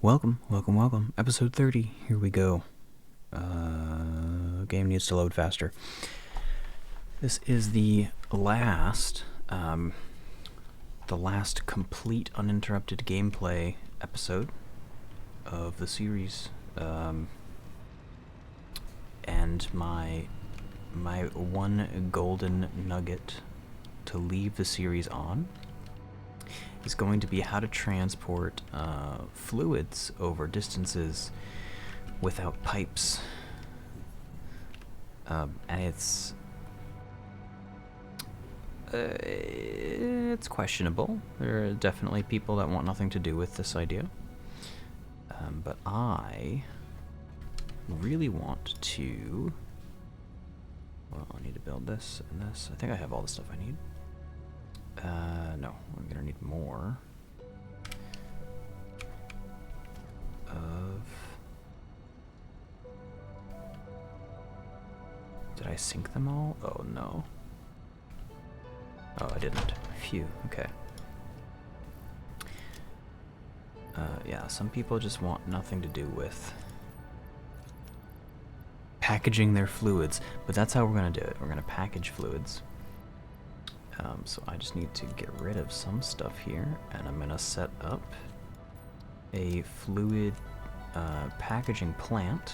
Welcome. Episode 30. Here we go. Game needs to load faster. This is the last complete uninterrupted gameplay episode of the series, and my one golden nugget to leave the series on is going to be how to transport fluids over distances without pipes. And it's questionable. There are definitely people that want nothing to do with this idea. But I really want to... Well, I need to build this and this. I think I have all the stuff I need. No, I'm gonna need more of... Did I sync them all? Oh no. Oh, I didn't. Phew, okay. Yeah, some people just want nothing to do with packaging their fluids, but that's how we're gonna do it. We're gonna package fluids. So I just need to get rid of some stuff here, and I'm gonna set up a fluid packaging plant.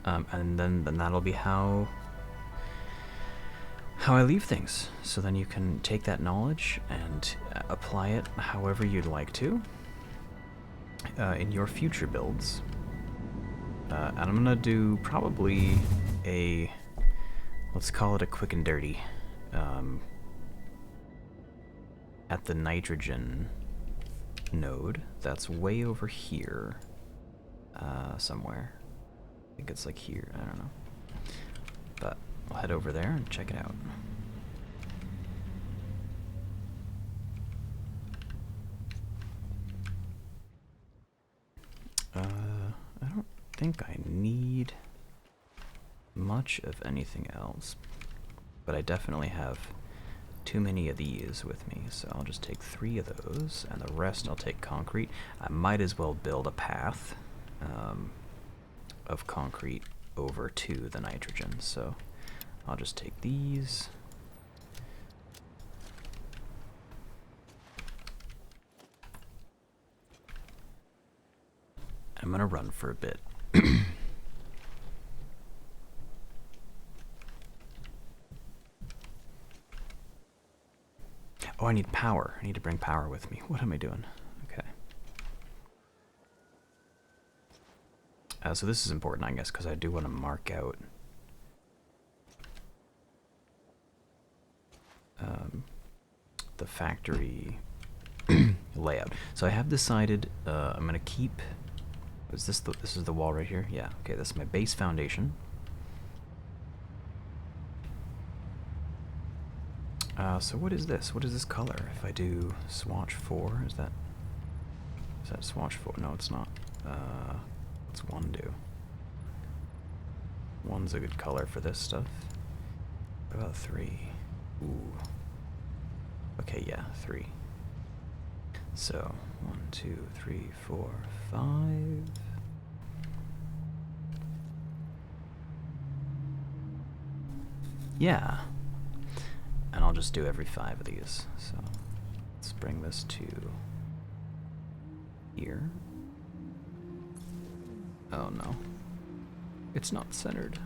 And then that'll be how I leave things. So then you can take that knowledge and apply it however you'd like to in your future builds. And I'm gonna do probably a, let's call it a quick and dirty, at the nitrogen node that's way over here somewhere. I think it's like here, I don't know. But I'll head over there and check it out. I don't think I need much of anything else, but I definitely have too many of these with me, so I'll just take 3 of those, and the rest I'll take concrete. I might as well build a path of concrete over to the nitrogen, so I'll just take these. I'm gonna run for a bit. Oh, I need power. I need to bring power with me. What am I doing? Okay. So this is important, I guess, because I do want to mark out the factory layout. So I have decided I'm going to keep... this is the wall right here? Yeah, okay, this is my base foundation. So what is this? What is this color? If I do swatch 4, is that swatch 4? No, it's not. What's 1 do? 1's a good color for this stuff. What about 3? Ooh. Okay, yeah, 3. So 1, 2, 3, 4, 5. Yeah. And I'll just do every 5 of these. So let's bring this to here. Oh no. It's not centered.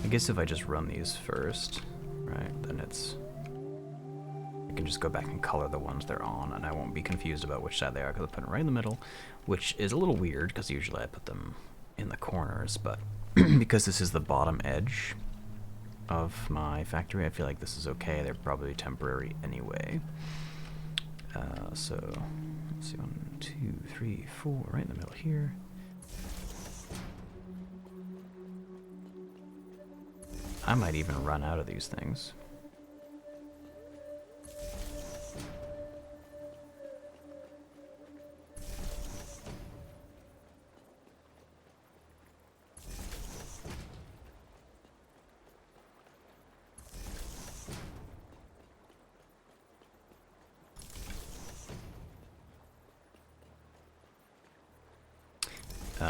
I guess if I just run these first, right, then I can just go back and color the ones they're on, and I won't be confused about which side they are, because I put them right in the middle, which is a little weird, because usually I put them in the corners, but because this is the bottom edge of my factory, I feel like this is okay. They're probably temporary anyway. So, let's see, 1, 2, 3, 4, right in the middle here. I might even run out of these things.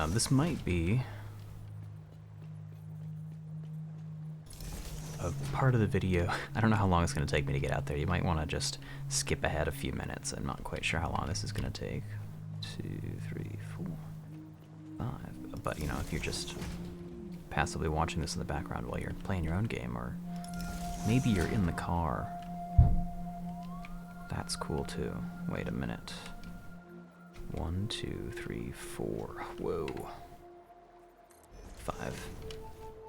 This might be a part of the video. I don't know how long it's going to take me to get out there. You might want to just skip ahead a few minutes. I'm not quite sure how long this is going to take. 2, 3, 4, 5. But, you know, if you're just passively watching this in the background while you're playing your own game, or maybe you're in the car, that's cool too. Wait a minute. 1, 2, 3, 4. Whoa. 5.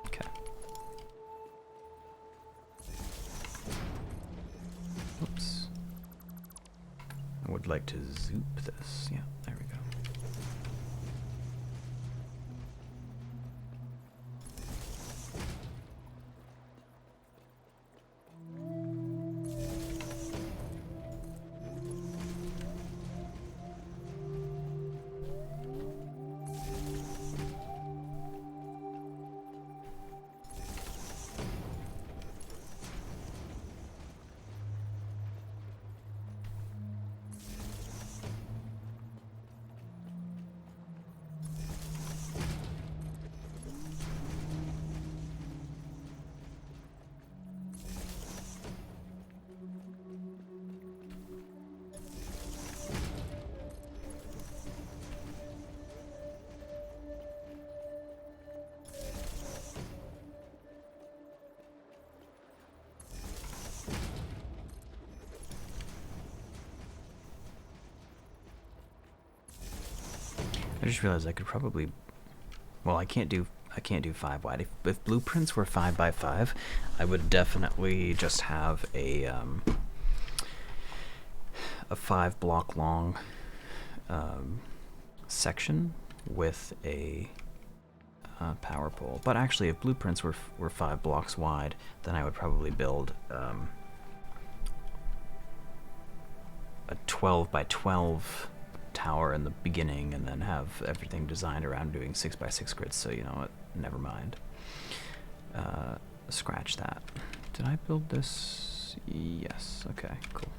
Okay. Oops. I would like to zoop this. Yeah, there we go. I just realized I could probably, well, I can't do 5 wide. If blueprints were 5 by 5, I would definitely just have a 5 block long section with a power pole. But actually, if blueprints were 5 blocks wide, then I would probably build a 12 by 12 tower in the beginning, and then have everything designed around doing 6 by 6 grids. So you know what? Never mind. Scratch that. Did I build this? Yes. Okay. Cool.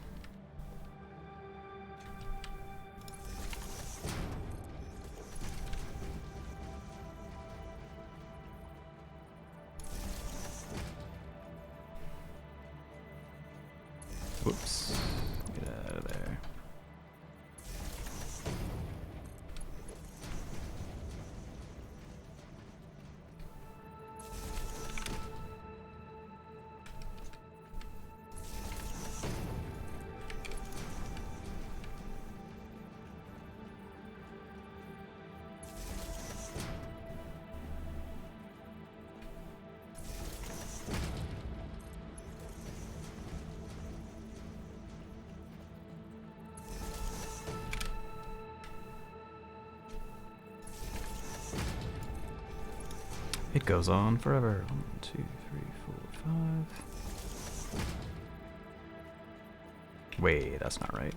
Whoops. Get out of there. It goes on forever. 1, 2, 3, 4, 5. Wait, that's not right.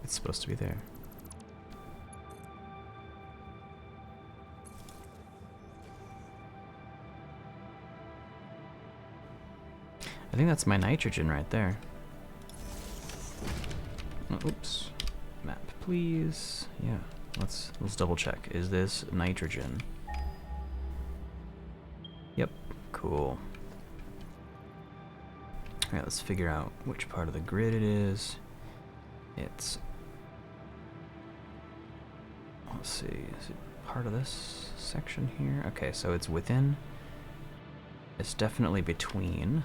It's supposed to be there. I think that's my nitrogen right there. Oh, oops. Map, please. Yeah, let's double check. Is this nitrogen? Yep. Cool. Alright, let's figure out which part of the grid it is. It's, let's see, is it part of this section here? Okay, so it's within. It's definitely between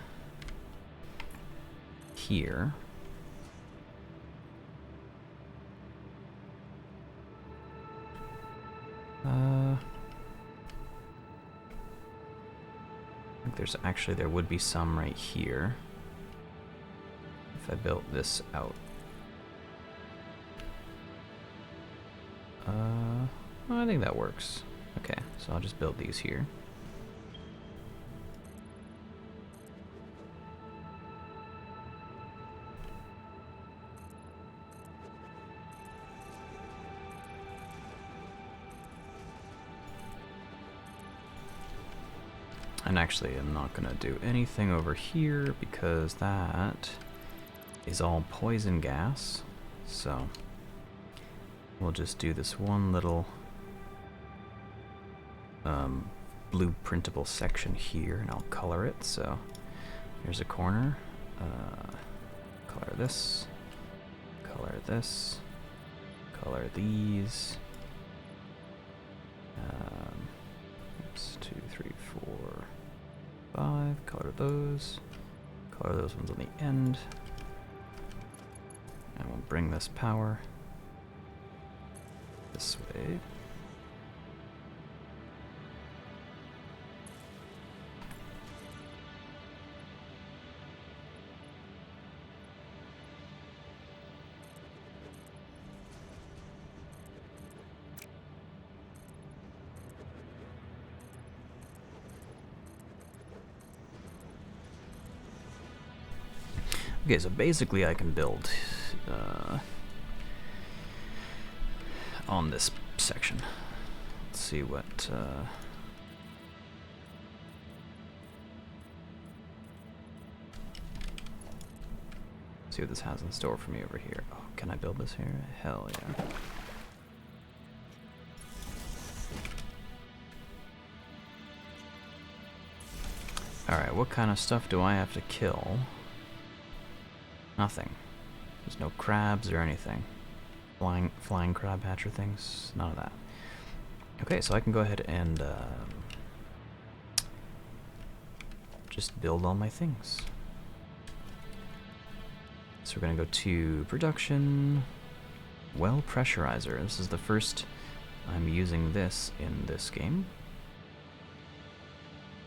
here there would be some right here if I built this out. I think that works. Okay, so I'll just build these here. And actually, I'm not gonna do anything over here because that is all poison gas. So we'll just do this one little blueprintable section here, and I'll color it. So here's a corner. Color this. Color this. Color these. Oops, 2, 3, 4, 5. Color those. Color those ones on the end. And we'll bring this power this way. Okay, so basically I can build on this section. Let's see what see what this has in store for me over here. Oh, can I build this here? Hell yeah. Alright, what kind of stuff do I have to kill? Nothing. There's no crabs or anything. Flying crab hatcher things. None of that. Okay, so I can go ahead and just build all my things. So we're gonna go to production, well pressurizer. This is the first I'm using this in this game.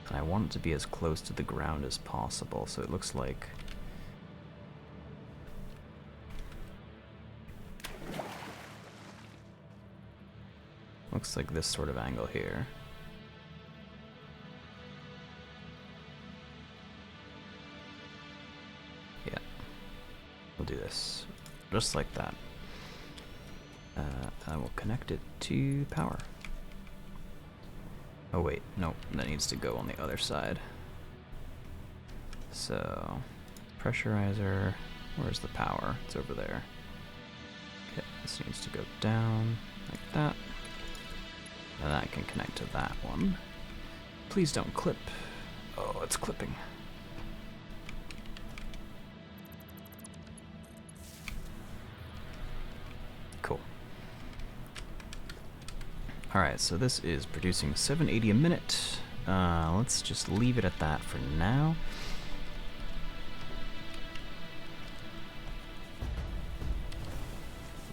And I want it to be as close to the ground as possible, so it looks like this sort of angle here. Yeah, we'll do this just like that. I will connect it to power. Oh wait, no, that needs to go on the other side. So, pressurizer, where's the power? It's over there. Okay, this needs to go down like that. And that can connect to that one. Please don't clip. Oh, it's clipping. Cool. Alright, so this is producing 780 a minute. Let's just leave it at that for now.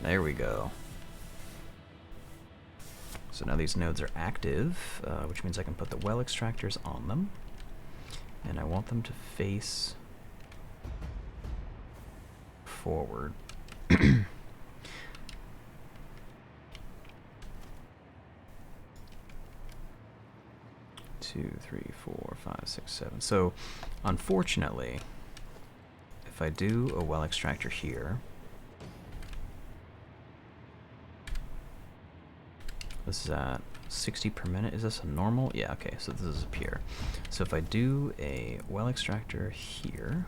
There we go. So now these nodes are active, which means I can put the well extractors on them. And I want them to face forward. 2, 3, 4, 5, 6, 7. So unfortunately, if I do a well extractor here, this is at 60 per minute. Is this a normal? Yeah, okay, so this is up here. So if I do a well extractor here,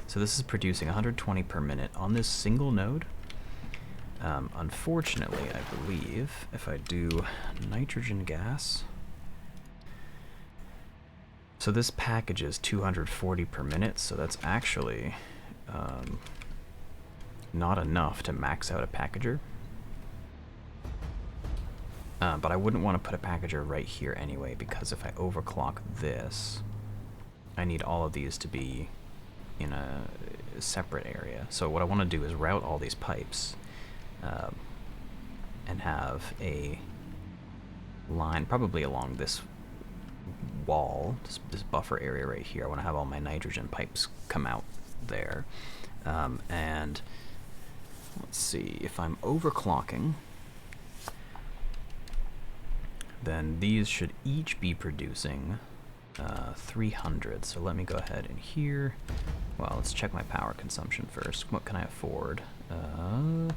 so this is producing 120 per minute on this single node. Unfortunately, I believe if I do nitrogen gas, so this package is 240 per minute, so that's actually not enough to max out a packager. But I wouldn't want to put a packager right here anyway, because if I overclock this, I need all of these to be in a separate area. So what I want to do is route all these pipes and have a line probably along this wall, this buffer area right here. I want to have all my nitrogen pipes come out there. And let's see, if I'm overclocking, then these should each be producing 300. So let me go ahead and here, well, let's check my power consumption first. What can I afford? I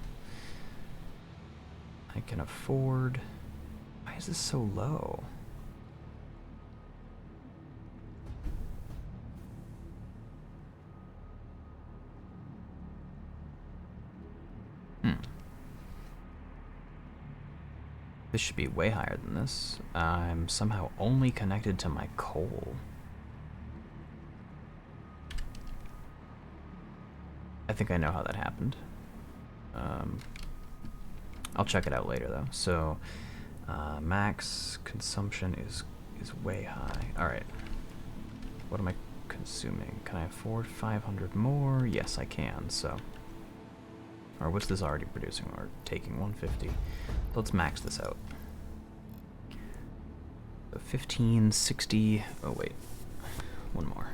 can afford, why is this so low? This should be way higher than this. I'm somehow only connected to my coal. I think I know how that happened. I'll check it out later though. So max consumption is way high. All right. What am I consuming? Can I afford 500 more? Yes, I can. So, or what's this already producing? We're taking 150. Let's max this out. So 1560. Oh wait, one more.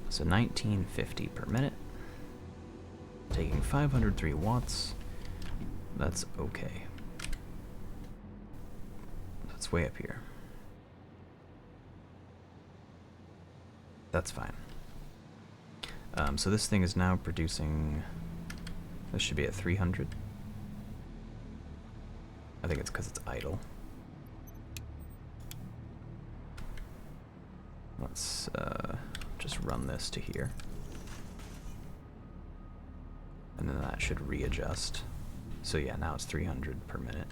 So 1950 per minute. Taking 503 watts. That's okay. That's way up here. That's fine. So this thing is now producing, this should be at 300. I think it's because it's idle. Let's just run this to here. And then that should readjust. So yeah, now it's 300 per minute.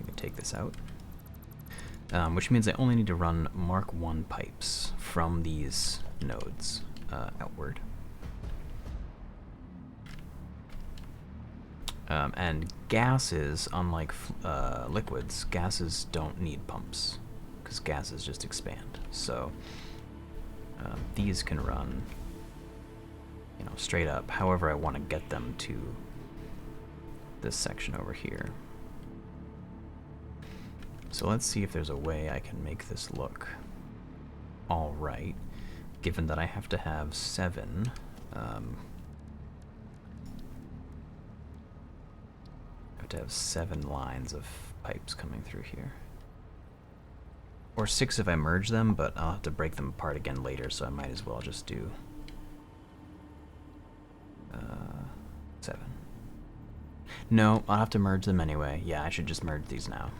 I can take this out. Which means I only need to run Mark 1 pipes from these nodes outward. And gases, unlike liquids, gases don't need pumps because gases just expand. So these can run, you know, straight up however I want to get them to this section over here. So let's see if there's a way I can make this look all right, given that I have to have 7 I have to have 7 lines of pipes coming through here. Or 6 if I merge them, but I'll have to break them apart again later, so I might as well just do 7. No, I'll have to merge them anyway. Yeah, I should just merge these now.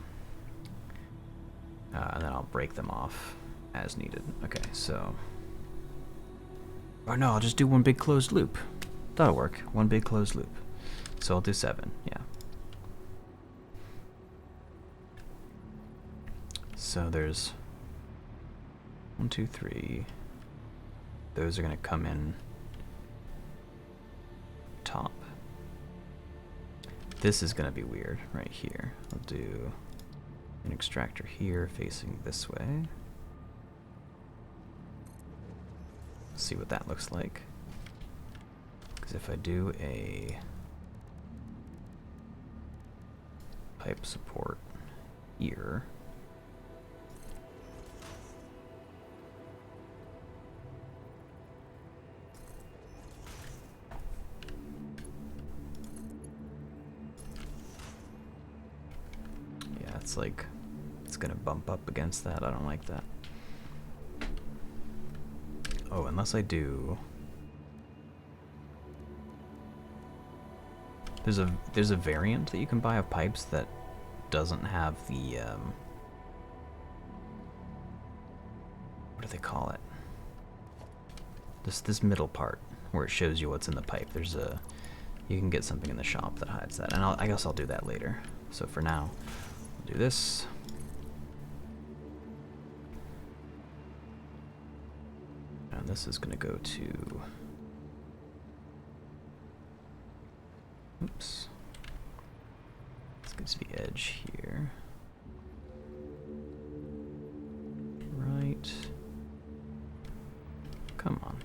And then I'll break them off as needed. Okay, so... Or no, I'll just do one big closed loop. That'll work. One big closed loop. So I'll do 7, yeah. So there's 1, 2, 3. Those are going to come in top. This is going to be weird right here. I'll do an extractor here facing this way. See what that looks like. Because if I do a pipe support here, yeah, it's like it's gonna bump up against that. I don't like that. Oh, unless I do, there's a variant that you can buy of pipes that doesn't have the what do they call it? This middle part where it shows you what's in the pipe. There's a, you can get something in the shop that hides that, and I guess I'll do that later. So for now, I'll do this. And this is going to go to, oops, let's get to the edge here. Right. Come on.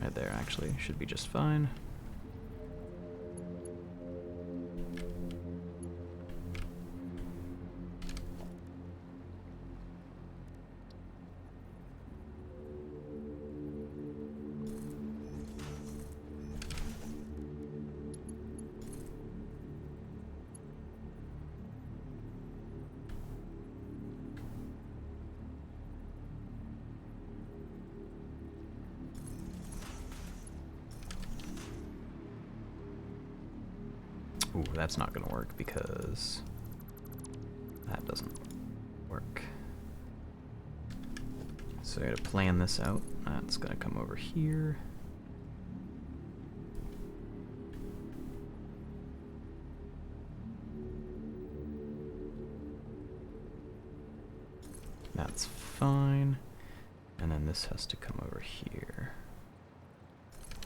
Right there, actually, should be just fine. Ooh, that's not gonna work because that doesn't work. So I gotta plan this out. That's gonna come over here. That's fine. And then this has to come over here.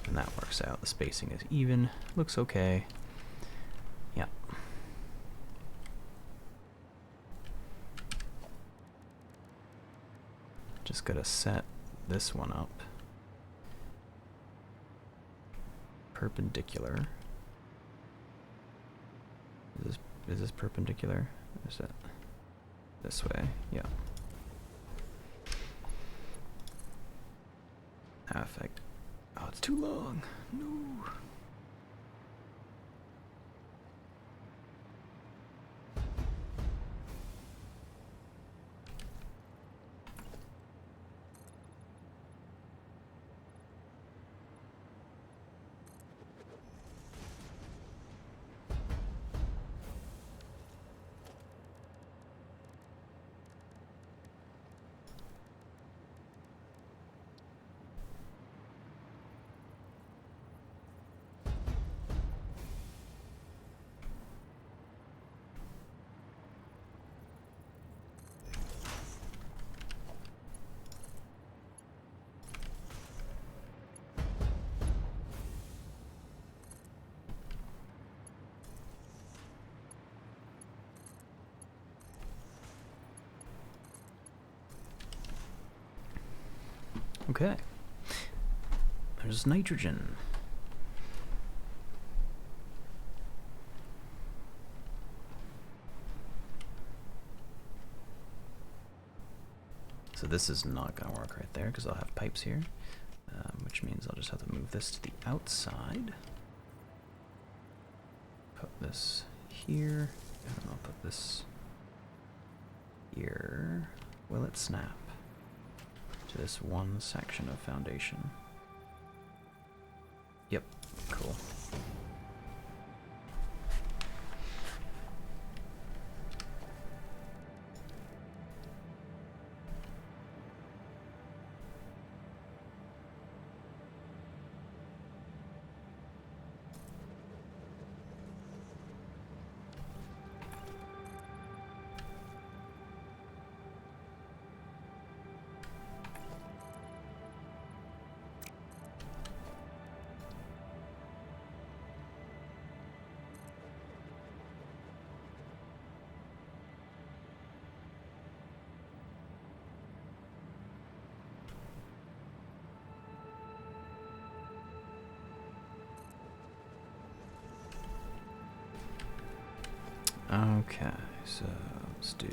And that works out. The spacing is even. Looks okay. Yeah. Just gotta set this one up perpendicular. Is this perpendicular? Or is that this way? Yeah. Affect. Oh, it's too long. No. Okay. There's nitrogen. So this is not going to work right there because I'll have pipes here, which means I'll just have to move this to the outside. Put this here, and I'll put this here. Will it snap to this one section of foundation? Yep, cool. Okay, so let's do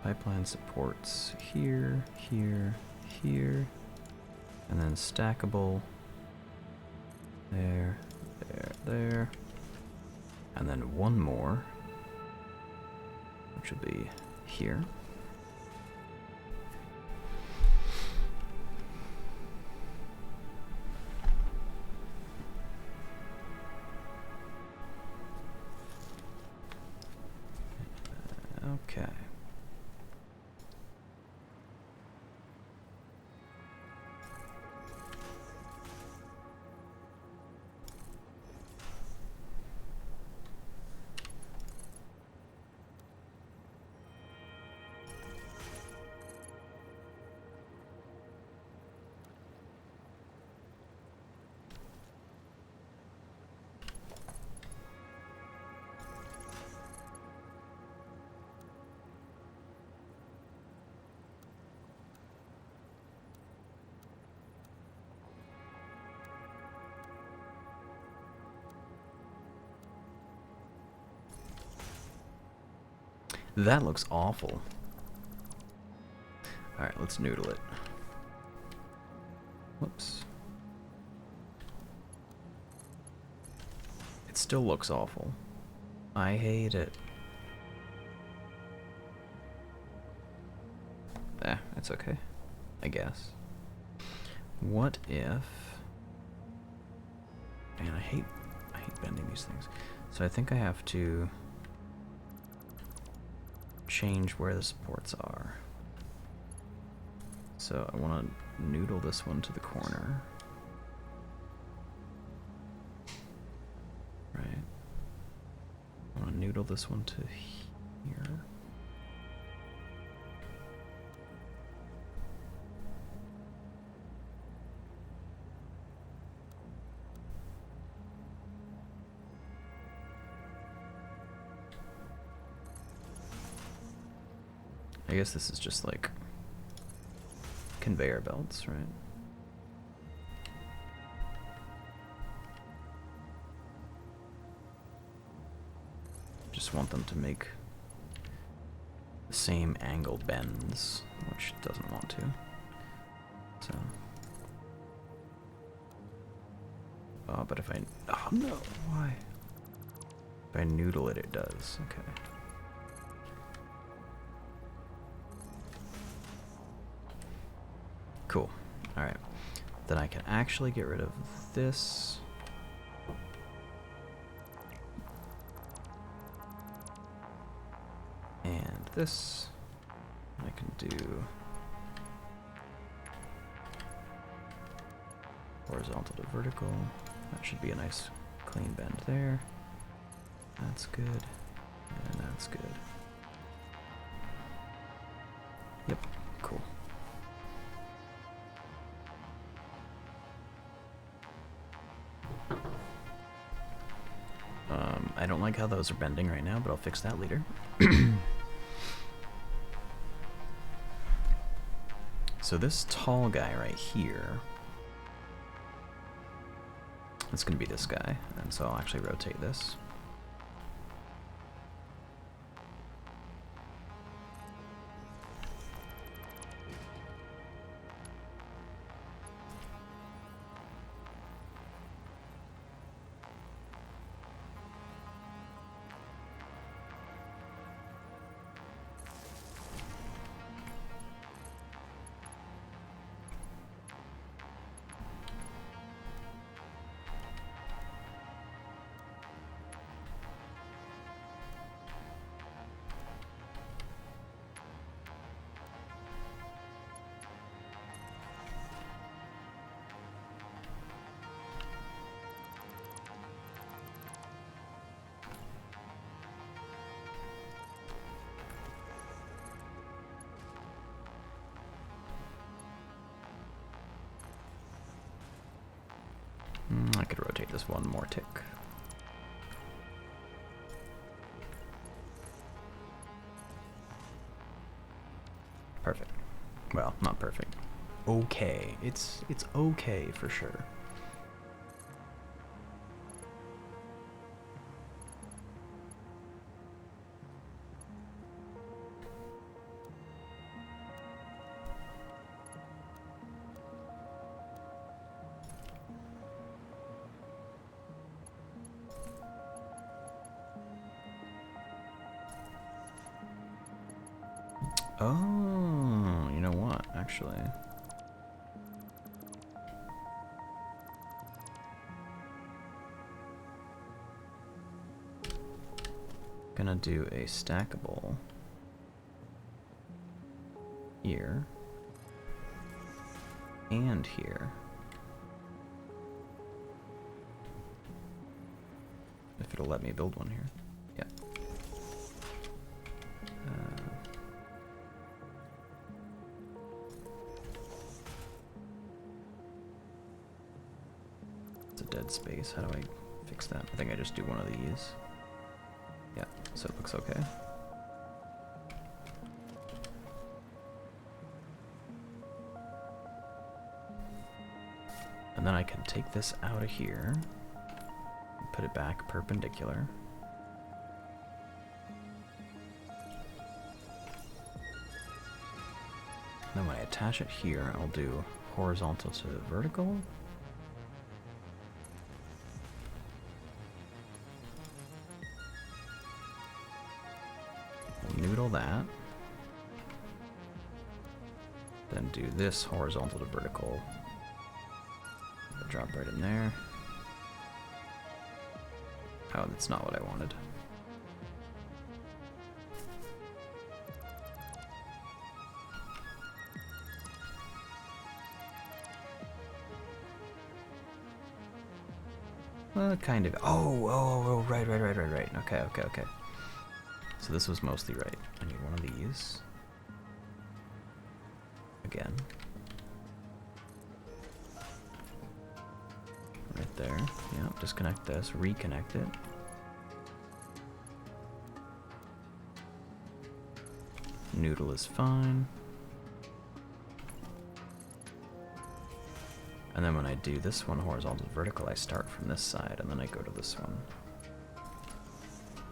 pipeline supports here, here, here, and then stackable there, there, there, and then one more, which will be here. Okay. That looks awful. Alright, let's noodle it. Whoops. It still looks awful. I hate it. It's okay, I guess. What if... Man, I hate bending these things. So I think I have to change where the supports are. So I want to noodle this one to the corner. Right. I want to noodle this one to here. I guess this is just like conveyor belts, right? Just want them to make the same angle bends, which it doesn't want to. So, oh, but if I, oh no, why? If I noodle it, it does. Okay. Cool. Alright. Then I can actually get rid of this. And this. I can do horizontal to vertical. That should be a nice clean bend there. That's good. And that's good. Yep. Cool. I don't like how those are bending right now, but I'll fix that later. So this tall guy right here, it's going to be this guy, and so I'll actually rotate this. I could rotate this one more tick. Perfect. Well, not perfect. Okay. It's okay for sure. Oh, you know what, actually. Gonna do a stackable here and here. If it'll let me build one here. Yeah. It's a dead space. How do I fix that? I think I just do one of these. Yeah, so it looks okay. And then I can take this out of here and put it back perpendicular. And then when I attach it here, I'll do horizontal to vertical. Noodle that. Then do this horizontal to vertical. Drop right in there. Oh, that's not what I wanted. Kind of. Oh, right. Okay. So this was mostly right. I need one of these. Again. Right there. Yeah, disconnect this, reconnect it. Noodle is fine. And then when I do this one horizontal vertical, I start from this side and then I go to this one.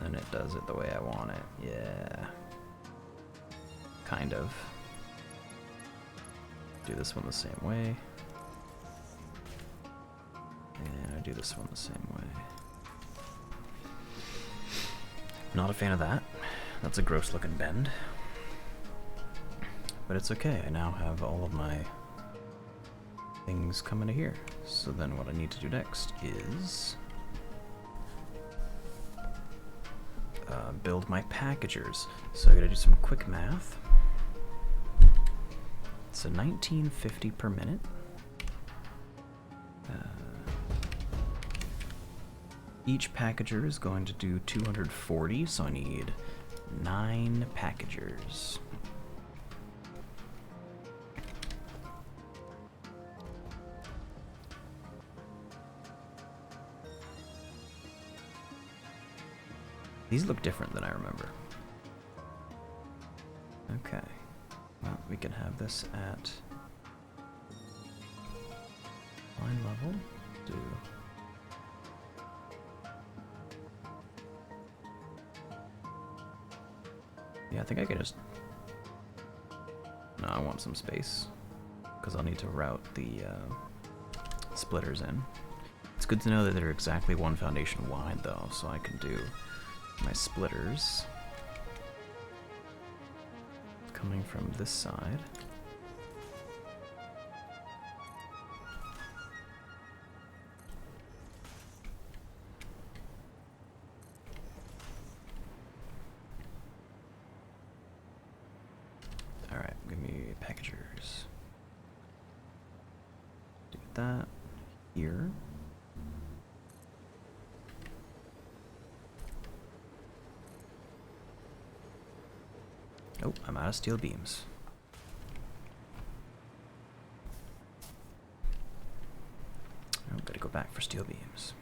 And it does it the way I want it. Yeah. Kind of. Do this one the same way. And I do this one the same way. Not a fan of that. That's a gross looking bend. But it's okay, I now have all of my things come into here. So then what I need to do next is build my packagers. So I gotta do some quick math. So 1950 per minute. Each packager is going to do 240, so I need 9 packagers. These look different than I remember. Okay. Well, we can have this at line level. Yeah, I think I can just... No, I want some space. Because I'll need to route the splitters in. It's good to know that they're exactly 1 foundation wide, though, so I can do my splitters coming from this side. Alright, give me packagers. Do that here. Oh, I'm out of steel beams. Oh, gotta go back for steel beams.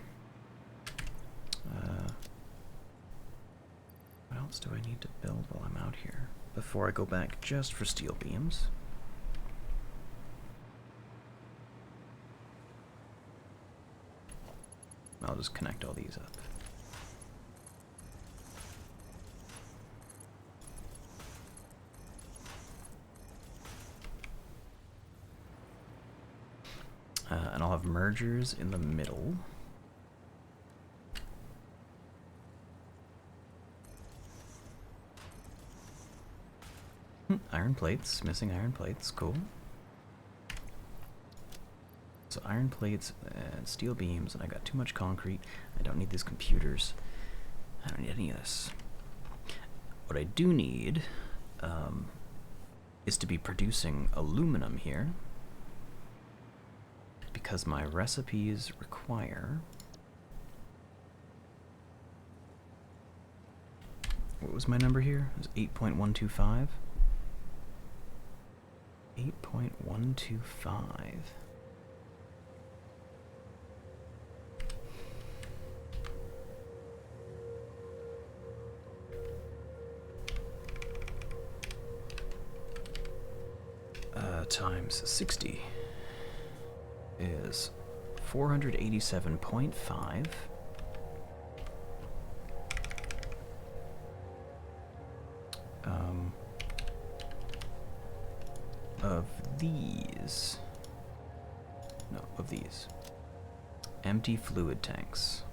What else do I need to build while I'm out here? Before I go back just for steel beams. I'll just connect all these up. And I'll have mergers in the middle. Iron plates, missing iron plates, cool. So iron plates and steel beams, and I got too much concrete. I don't need these computers. I don't need any of this. What I do need is to be producing aluminum here, because my recipes require... What was my number here? It was 8.125? 8.125. Times 60 is 487.5. Of these. No, of these. Empty fluid tanks.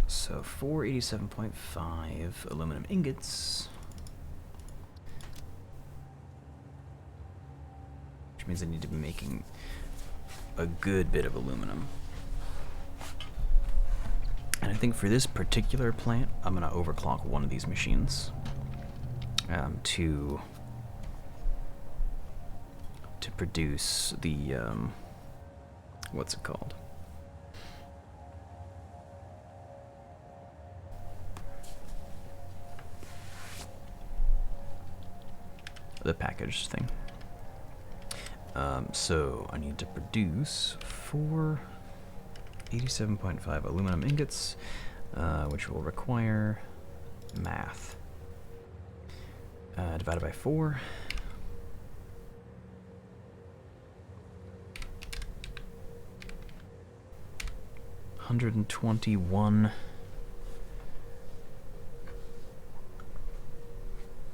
So 487.5 aluminum ingots. Which means I need to be making a good bit of aluminum. And I think for this particular plant, I'm going to overclock one of these machines to produce the, what's it called? The package thing. So I need to produce 4 87.5 aluminum ingots, which will require math. Divided by 4. $121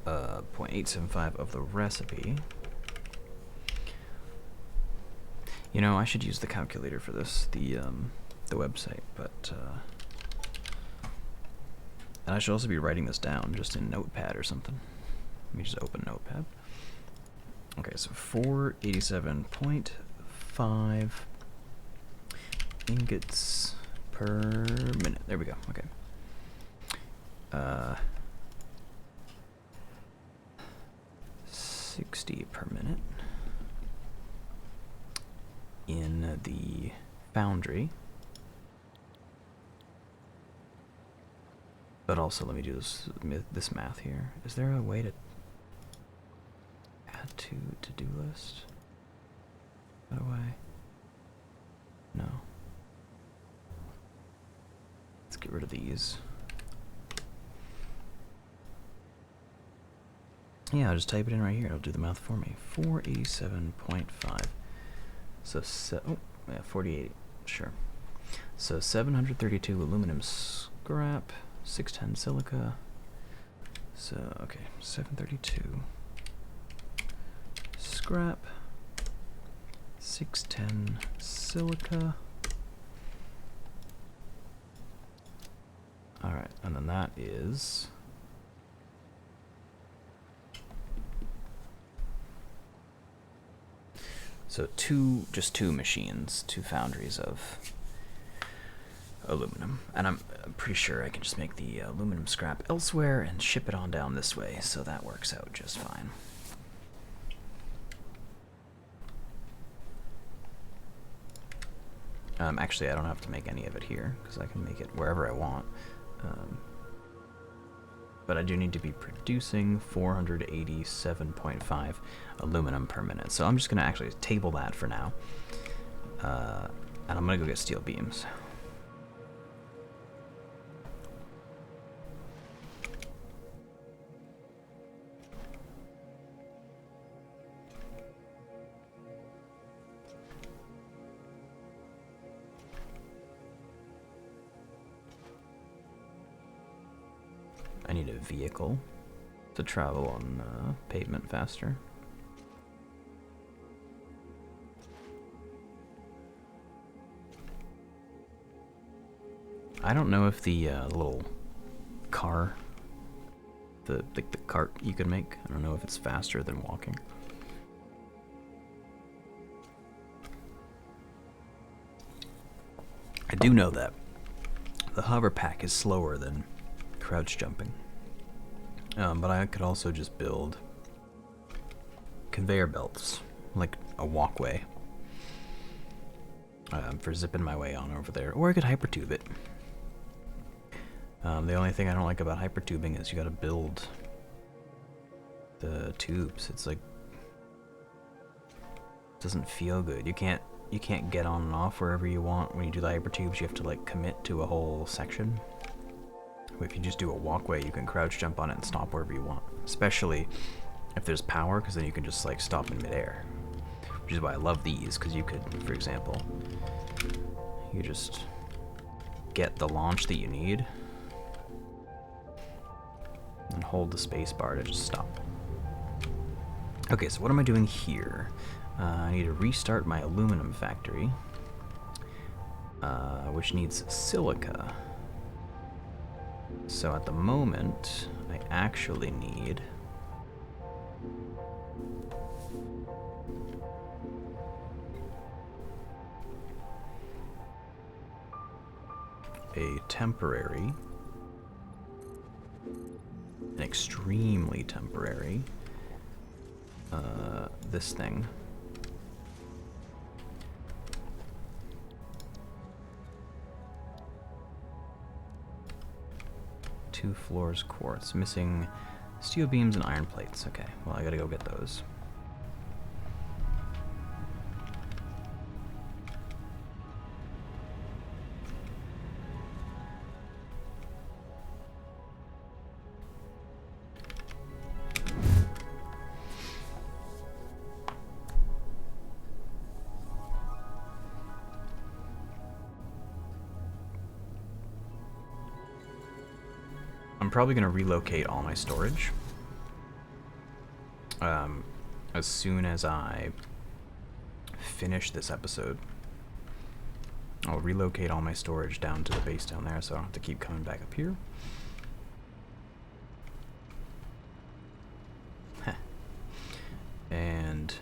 0.875 of the recipe. You know, I should use the calculator for this, the website, but and I should also be writing this down just in Notepad or something. Let me just open Notepad. Okay, so 487.5 ingots per minute. There we go. Okay. 60 per minute in the foundry. But also, let me do this math here. Is there a way to add to to-do list? How do I? No. Let's get rid of these. Yeah, I'll just type it in right here. It'll do the math for me. 487.5. So, oh, yeah, 48. Sure. So 732 aluminum scrap, 610 silica. So, okay, 732 scrap, 610 silica. All right, and then that is so just two machines, two foundries of aluminum. And I'm pretty sure I can just make the aluminum scrap elsewhere and ship it on down this way, so that works out just fine. Actually, I don't have to make any of it here, because I can make it wherever I want. But I do need to be producing 487.5 aluminum per minute. So I'm just going to actually table that for now. And I'm going to go get steel beams. I need a vehicle to travel on pavement faster. I don't know if the little car, the cart you can make, I don't know if it's faster than walking. I do know that the hover pack is slower than crouch jumping. But I could also just build conveyor belts, like a walkway, for zipping my way on over there. Or I could hypertube it. The only thing I don't like about hypertubing is you gotta build the tubes. It's like, it doesn't feel good. You can't get on and off wherever you want. When you do the hypertubes, you have to like commit to a whole section. If you just do a walkway, you can crouch jump on it and stop wherever you want. Especially if there's power, because then you can just like stop in midair. Which is why I love these, because you could, for example, you just get the launch that you need and hold the space bar to just stop. Okay, so what am I doing here? I need to restart my aluminum factory, which needs silica. So at the moment, I actually need a temporary, an extremely temporary, this thing. Two floors quartz, missing steel beams and iron plates. Okay, well I gotta go get those. I'm probably going to relocate all my storage as soon as I finish this episode. I'll relocate all my storage down to the base down there so I don't have to keep coming back up here. And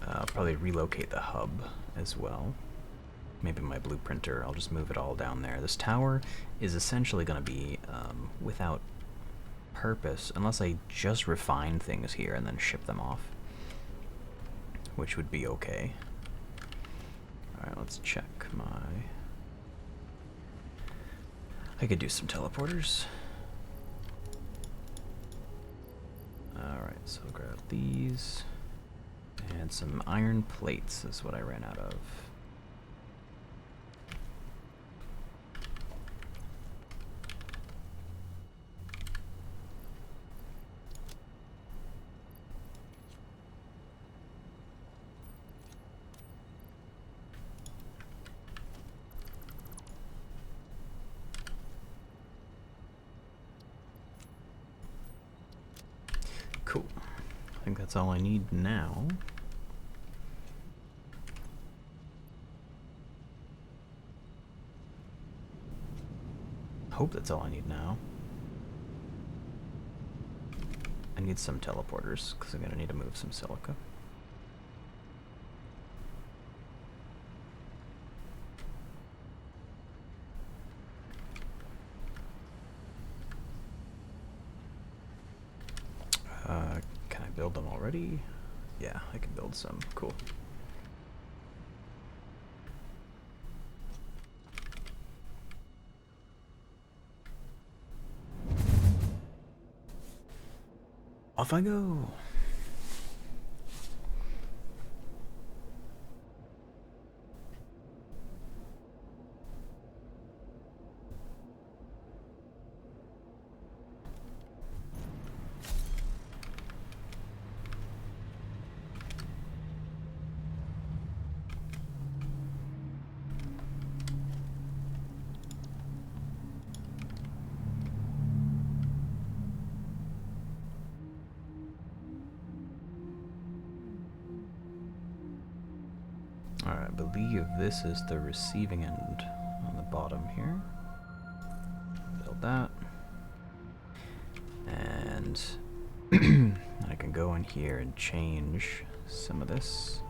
I'll probably relocate the hub as well. Maybe my blueprinter, I'll just move it all down there. This tower is essentially going to be without purpose, unless I just refine things here and then ship them off, which would be okay. Alright, let's check my... I could do some teleporters. Alright, so I'll grab these. And some iron plates is what I ran out of. Cool. I think that's all I need now. Hope that's all I need now. I need some teleporters because I'm going to need to move some silica. Can I build them already? Yeah, I can build some. Cool. Off I go. Alright, I believe this is the receiving end on the bottom here. Build that. And I can go in here and change some of this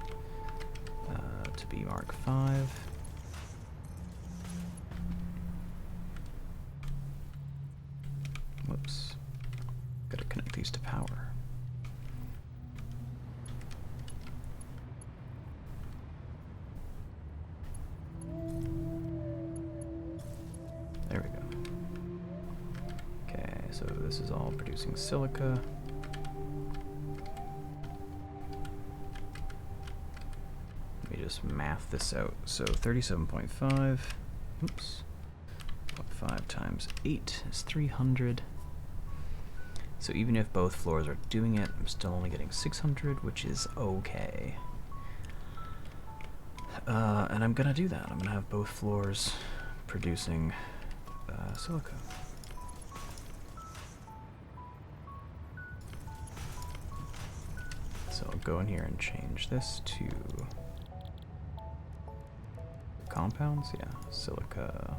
to be Mark 5. Whoops. Gotta connect these to power. There we go. Okay, so this is all producing silica. Let me just math this out. So 37.5, oops, 0.5 times 8 is 300. So even if both floors are doing it, I'm still only getting 600, which is okay. And I'm gonna do that. I'm gonna have both floors producing silica. So I'll go in here and change this to compounds, yeah, silica.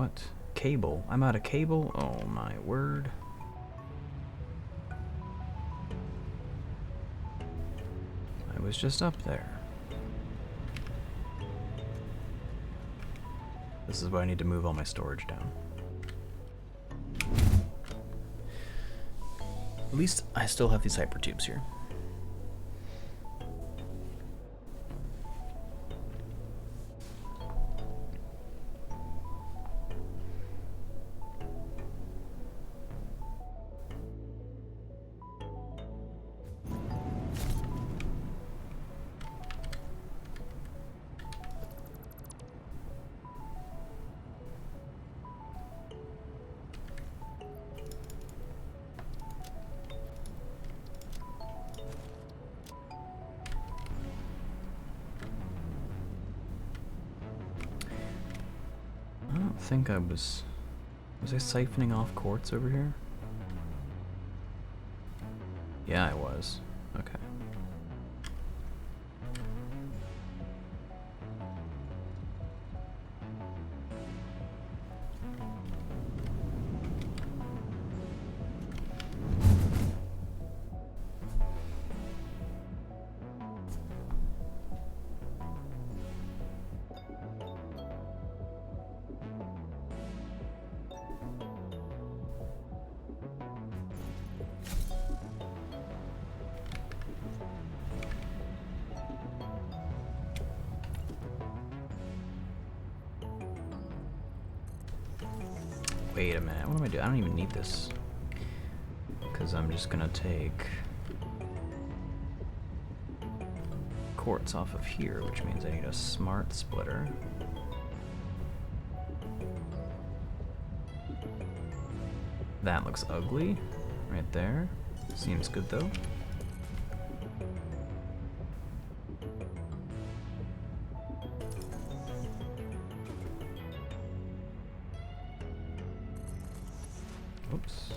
What? Cable. I'm out of cable? Oh my word. I was just up there. This is why I need to move all my storage down. At least I still have these hypertubes here. I don't think I was I siphoning off quartz over here? Yeah, I was. Okay. Wait a minute, what am I doing? I don't even need this. Because I'm just gonna take quartz off of here, which means I need a smart splitter. That looks ugly, right there. Seems good though. Oops.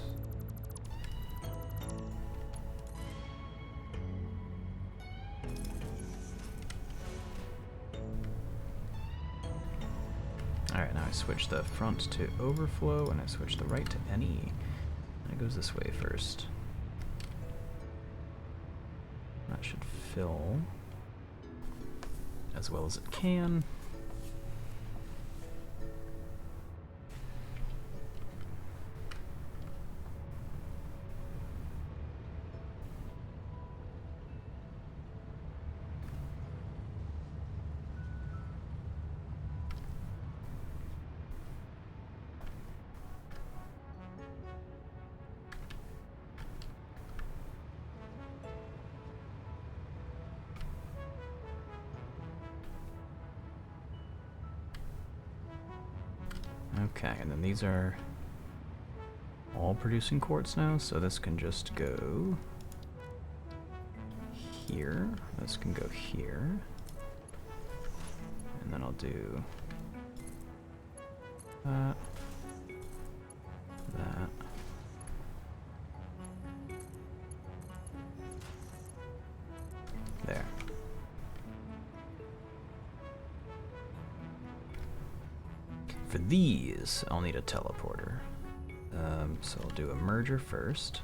Alright, now I switch the front to overflow and I switch the right to any. And it goes this way first. That should fill as well as it can. Okay, and then these are all producing quartz now, so this can just go here, this can go here, and then I'll do that, that, there. For these, I'll need a teleporter. So I'll do a merger first.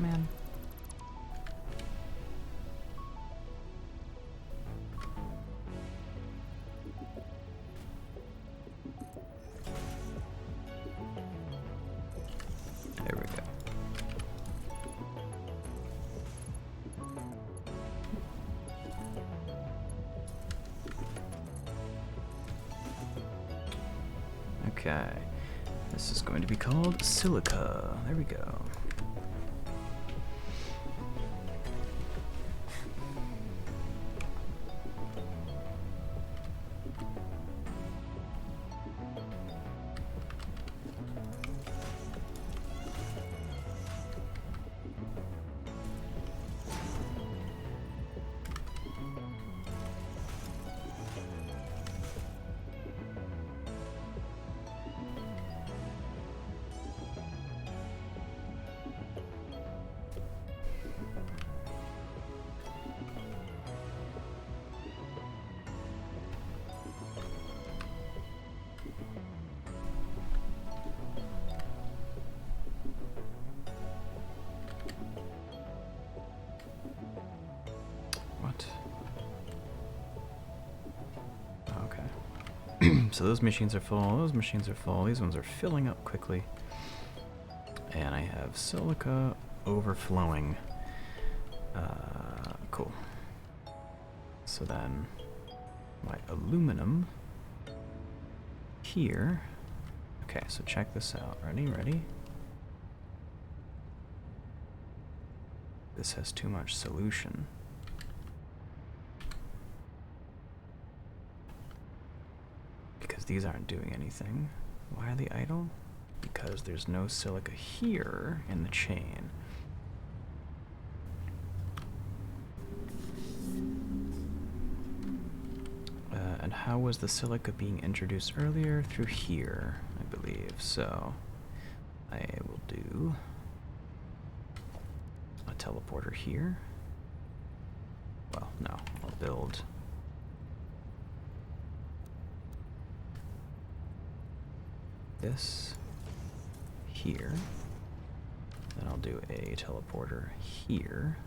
Man. There we go. Okay. This is going to be called silica. There we go. So those machines are full, those machines are full, these ones are filling up quickly. And I have silica overflowing. Cool. So then my aluminum here. Okay, so check this out. Ready? This has too much solution. Because these aren't doing anything. Why are they idle? Because there's no silica here in the chain. And how was the silica being introduced earlier? Through here, I believe. So I will do a teleporter here. Well, no, I'll build this here. Then I'll do a teleporter here.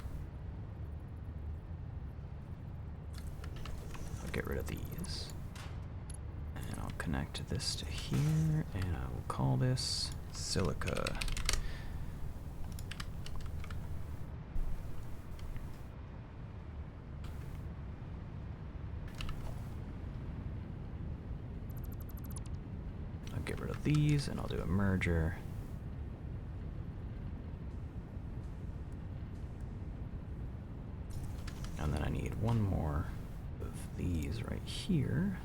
I'll get rid of these. And I'll connect this to here, and I will call this silica. I'll get rid of these, and I'll do a merger. And then I need one more of these right here.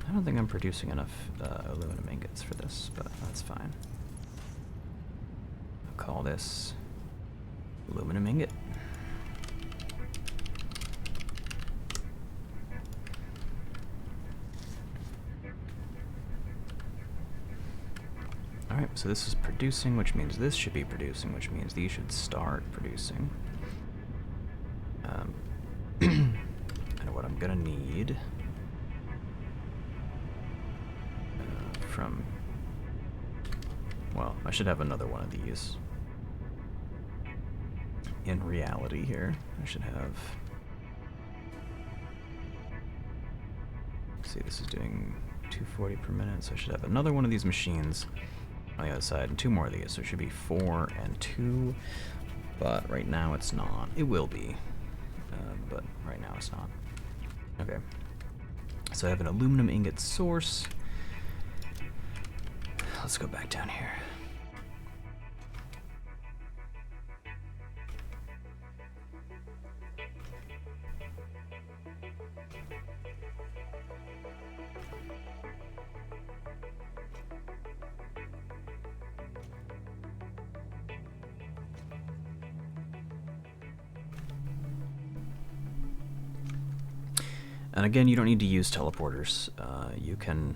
I don't think I'm producing enough aluminum ingots for this, but that's fine. I'll call this aluminum ingot. Alright, so this is producing, which means this should be producing, which means these should start producing. And what I'm gonna need from, well, I should have another one of these. In reality here, I should have, let's see, this is doing 240 per minute, so I should have another one of these machines on the other side, and two more of these, so it should be 4 and 2, but right now it's not. It will be, but right now it's not. Okay, so I have an aluminum ingot source. Let's go back down here. And again, you don't need to use teleporters. You can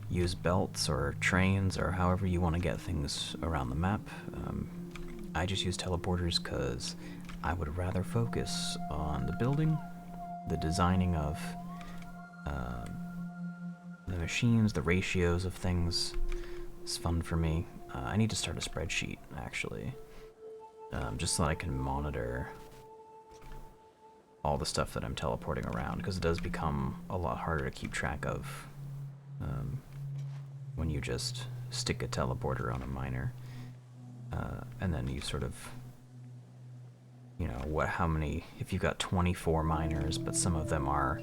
use belts or trains or however you want to get things around the map. I just use teleporters because I would rather focus on the building, the designing of the machines, the ratios of things. It's fun for me. I need to start a spreadsheet, actually, just so that I can monitor all the stuff that I'm teleporting around, because it does become a lot harder to keep track of when you just stick a teleporter on a miner, and then you sort of, you know, how many, if you've got 24 miners, but some of them are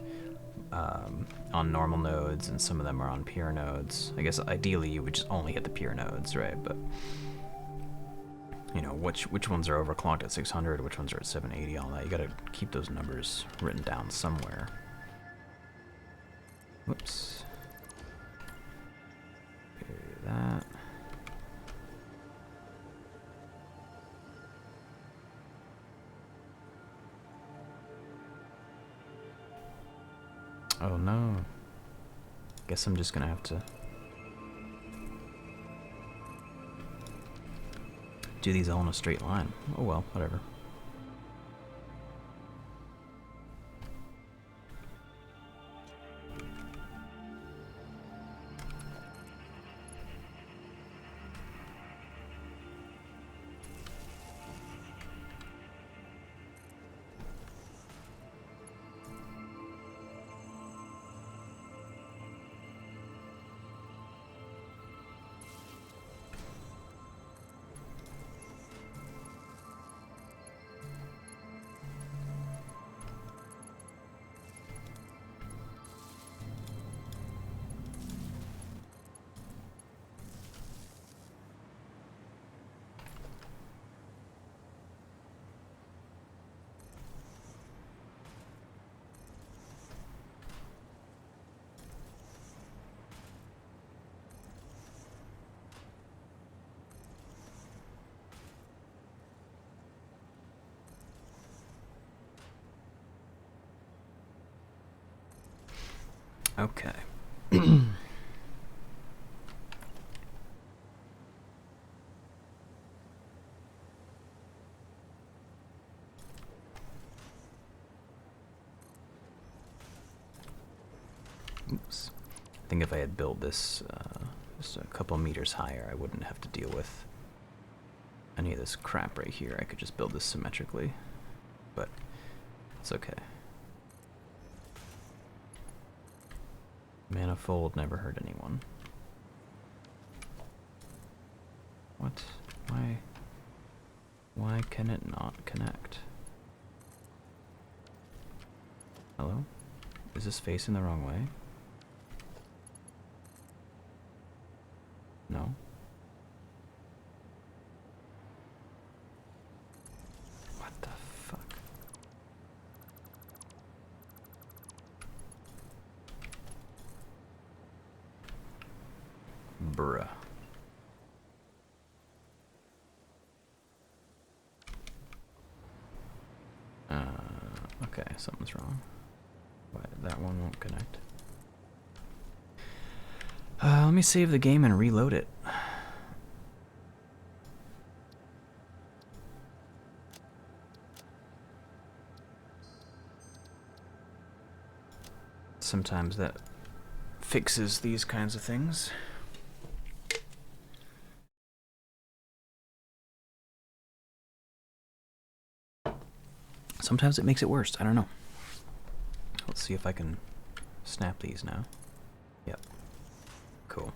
on normal nodes and some of them are on pure nodes. I guess ideally you would just only hit the pure nodes, right? But you know, which ones are overclocked at 600, which ones are at 780, all that. You gotta keep those numbers written down somewhere. Whoops. Do that. Oh no. Guess I'm just gonna have to do these all in a straight line. Oh well, whatever. Okay. Oops. I think if I had built this just a couple meters higher, I wouldn't have to deal with any of this crap right here. I could just build this symmetrically, but it's okay. Manifold never hurt anyone. What? Why? Why can it not connect? Hello? Is this facing the wrong way? No? What the fuck? Bruh. Okay, something's wrong. Why that one won't connect? Let me save the game and reload it. Sometimes that fixes these kinds of things. Sometimes it makes it worse. I don't know. Let's see if I can snap these now. Yep. Cool.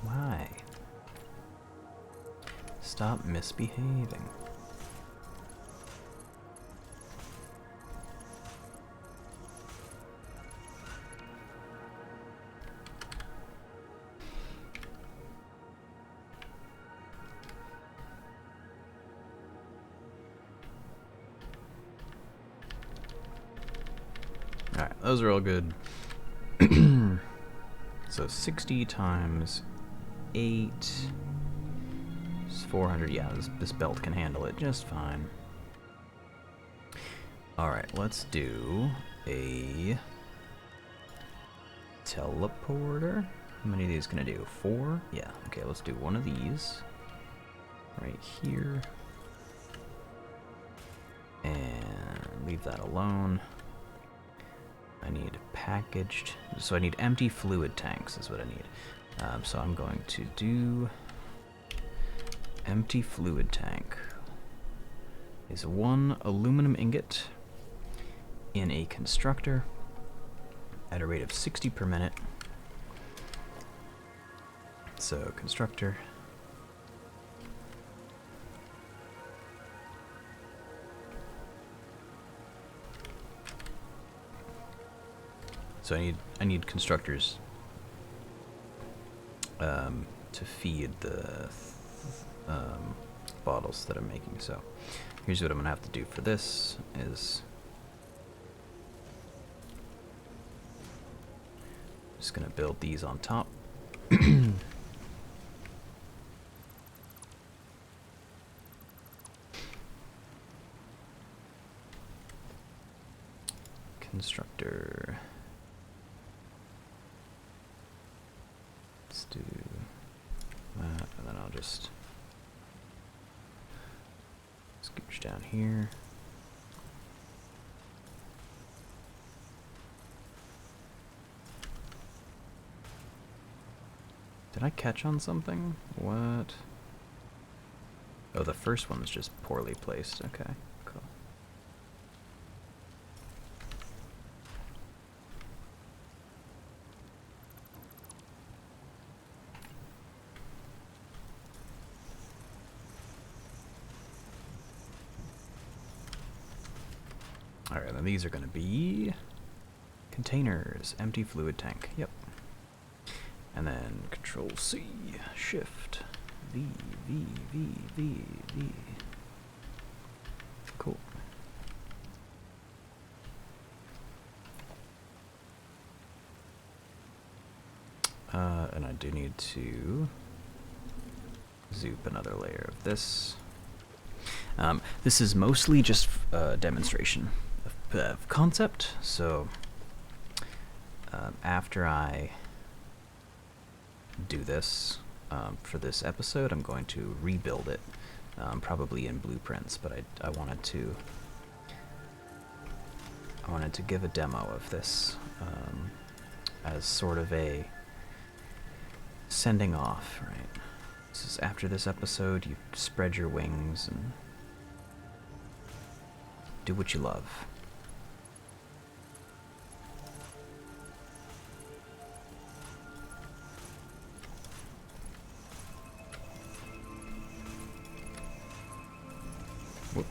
Why? Stop misbehaving. Alright, those are all good. So 60 times 8 is 400. Yeah, this belt can handle it just fine. Alright, let's do a teleporter. How many of these can I do? 4? Yeah, okay, let's do one of these right here. And leave that alone. I need packaged, so I need empty fluid tanks is what I need. So I'm going to do empty fluid tank is 1 aluminum ingot in a constructor at a rate of 60 per minute. So constructor. So I need constructors to feed the bottles that I'm making. So here's what I'm gonna have to do for this is just gonna build these on top. Constructor. Let's do that, and then I'll just scooch down here. Did I catch on something? What? Oh, the first one's just poorly placed. Okay, cool. Alright, then these are going to be containers, empty fluid tank. Yep. And then Control C, Shift, V, V, V, V, V. Cool. And I do need to zoop another layer of this. This is mostly just a demonstration of concept, so after I do this for this episode, I'm going to rebuild it, probably in blueprints, but I wanted to give a demo of this as sort of a sending off, right? This is after this episode, you spread your wings and do what you love. Whoop.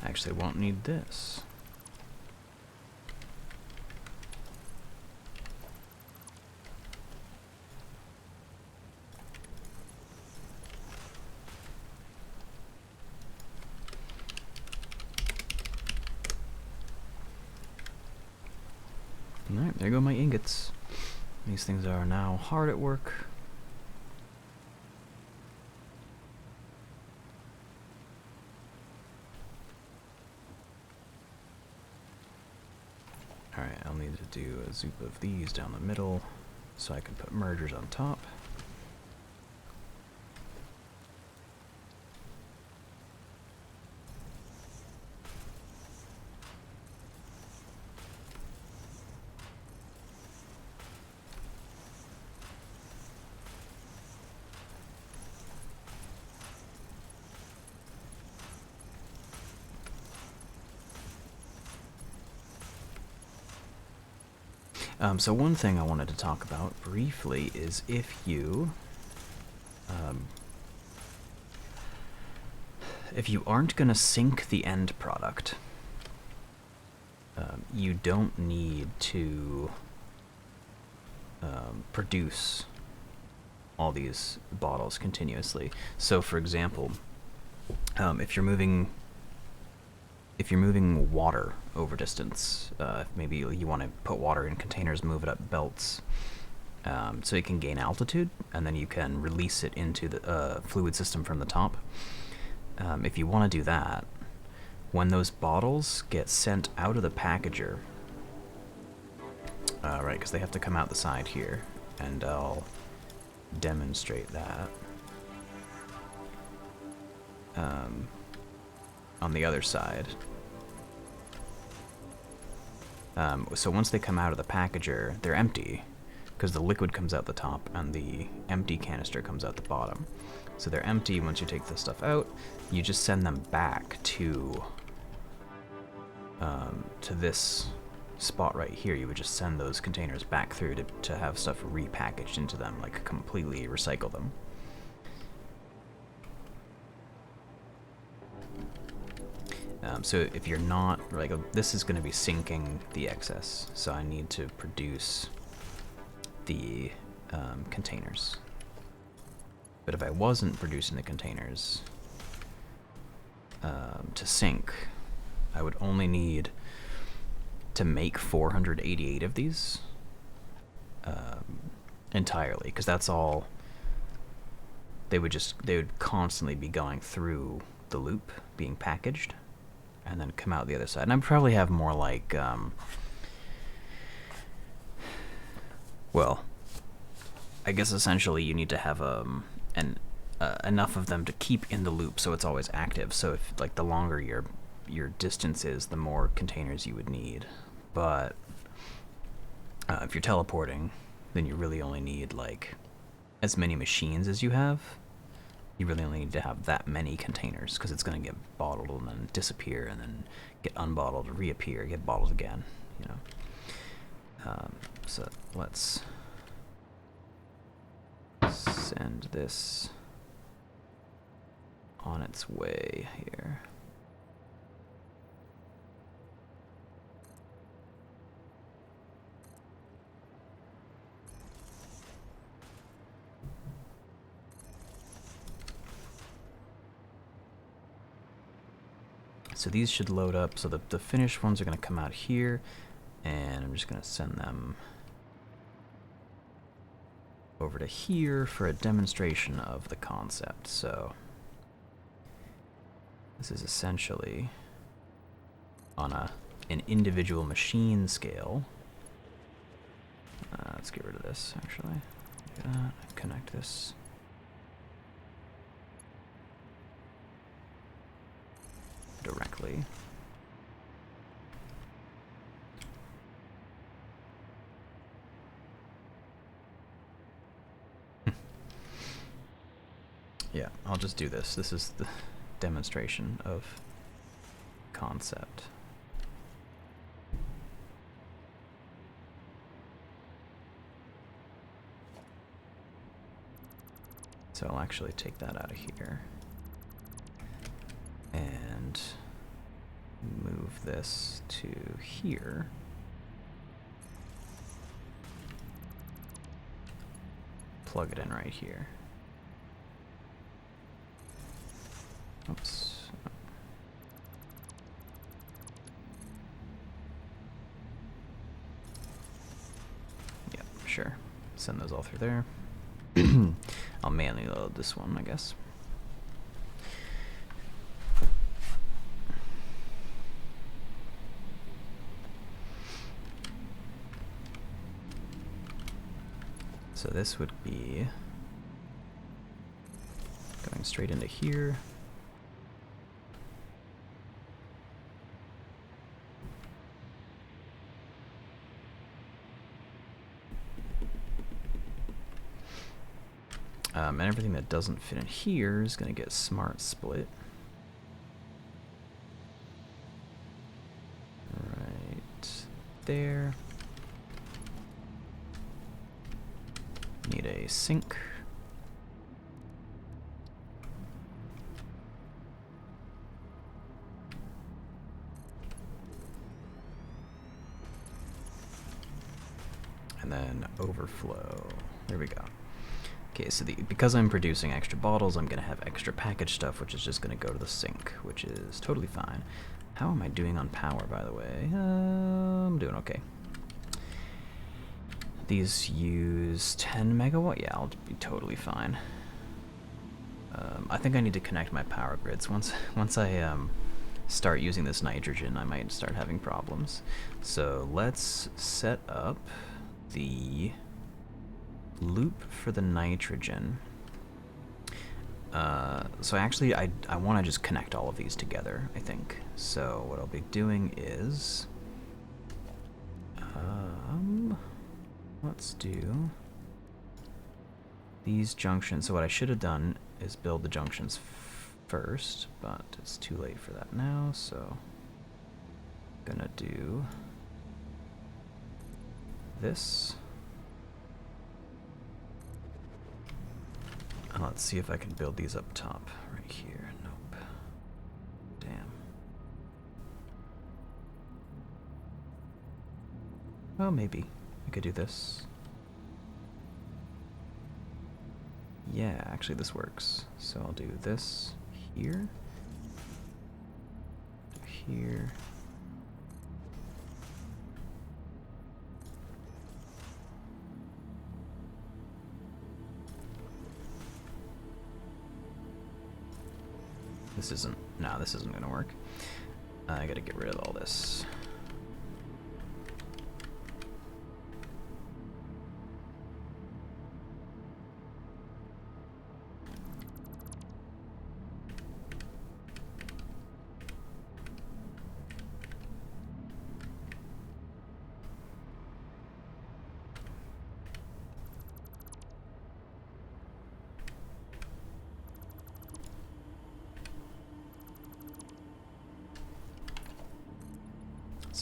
Actually, won't need this. Alright, there go my ingots. These things are now hard at work. Alright, I'll need to do a zoop of these down the middle so I can put mergers on top. So one thing I wanted to talk about briefly is if you aren't going to sink the end product, you don't need to produce all these bottles continuously. So for example, if you're moving water over distance, maybe you want to put water in containers, move it up belts, so it can gain altitude, and then you can release it into the fluid system from the top. If you want to do that, when those bottles get sent out of the packager, right, because they have to come out the side here, and I'll demonstrate that. On the other side. So once they come out of the packager, they're empty, because the liquid comes out the top and the empty canister comes out the bottom. So they're empty. Once you take the stuff out, you just send them back to this spot right here. You would just send those containers back through to have stuff repackaged into them, like completely recycle them. So if you're not, like, this is going to be sinking the excess, so I need to produce the containers. But if I wasn't producing the containers to sink, I would only need to make 488 of these entirely, because that's all. They would constantly be going through the loop, being packaged, and then come out the other side. And I'd probably have more like, well, I guess essentially you need to have enough of them to keep in the loop so it's always active. So if, like, the longer your distance is, the more containers you would need. But if you're teleporting, then you really only need like as many machines as you have, you really only need to have that many containers, because it's going to get bottled and then disappear and then get unbottled, reappear, get bottled again, you know. So let's send this on its way here. So these should load up, so the finished ones are going to come out here, and I'm just going to send them over to here for a demonstration of the concept. So this is essentially on an individual machine scale. Let's get rid of this, actually. Connect this. Directly. Yeah, I'll just do this. This is the demonstration of concept. So I'll actually take that out of here and move this to here. Plug it in right here. Oops. Yep, sure. Send those all through there. I'll manually load this one, I guess. So this would be going straight into here. And everything that doesn't fit in here is going to get smart split. Right there. Need a sink. And then overflow. There we go. Okay, so because I'm producing extra bottles, I'm going to have extra package stuff, which is just going to go to the sink, which is totally fine. How am I doing on power, by the way? I'm doing okay. These use 10 megawatt. Yeah, I'll be totally fine. I think I need to connect my power grids. Once I start using this nitrogen, I might start having problems. So let's set up the loop for the nitrogen. So actually I want to just connect all of these together, I think. So what I'll be doing is let's do these junctions. So what I should have done is build the junctions first, but it's too late for that now, so I'm gonna do this. Let's see if I can build these up top right here. Nope. Damn. Well, maybe I could do this. Yeah, actually this works. So I'll do this here. Here. This isn't gonna work. I gotta get rid of all this.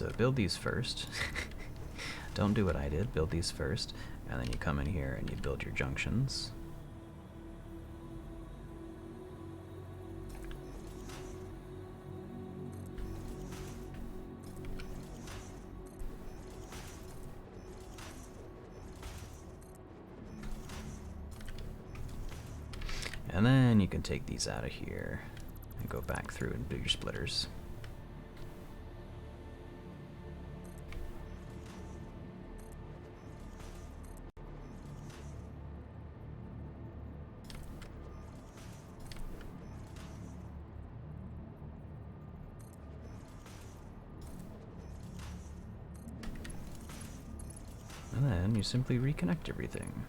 So build these first. Don't do what I did. Build these first, and then you come in here and you build your junctions. And then you can take these out of here and go back through and do your splitters. And then you simply reconnect everything.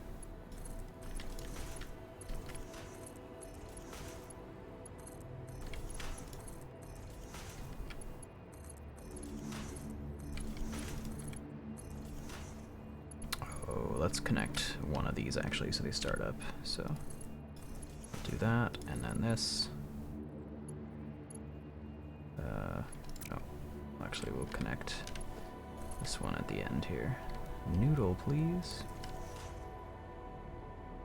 Let's connect one of these actually so they start up. So do that, and then this. Oh, actually we'll connect this one at the end here. Noodle, please.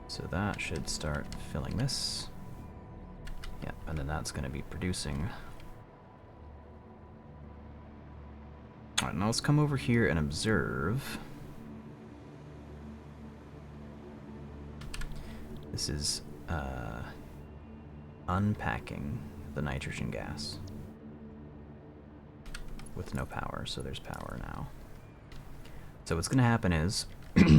So that should start filling this. Yeah, and then that's going to be producing. Alright, now let's come over here and observe. This is unpacking the nitrogen gas with no power, so there's power now. So what's going to happen is let's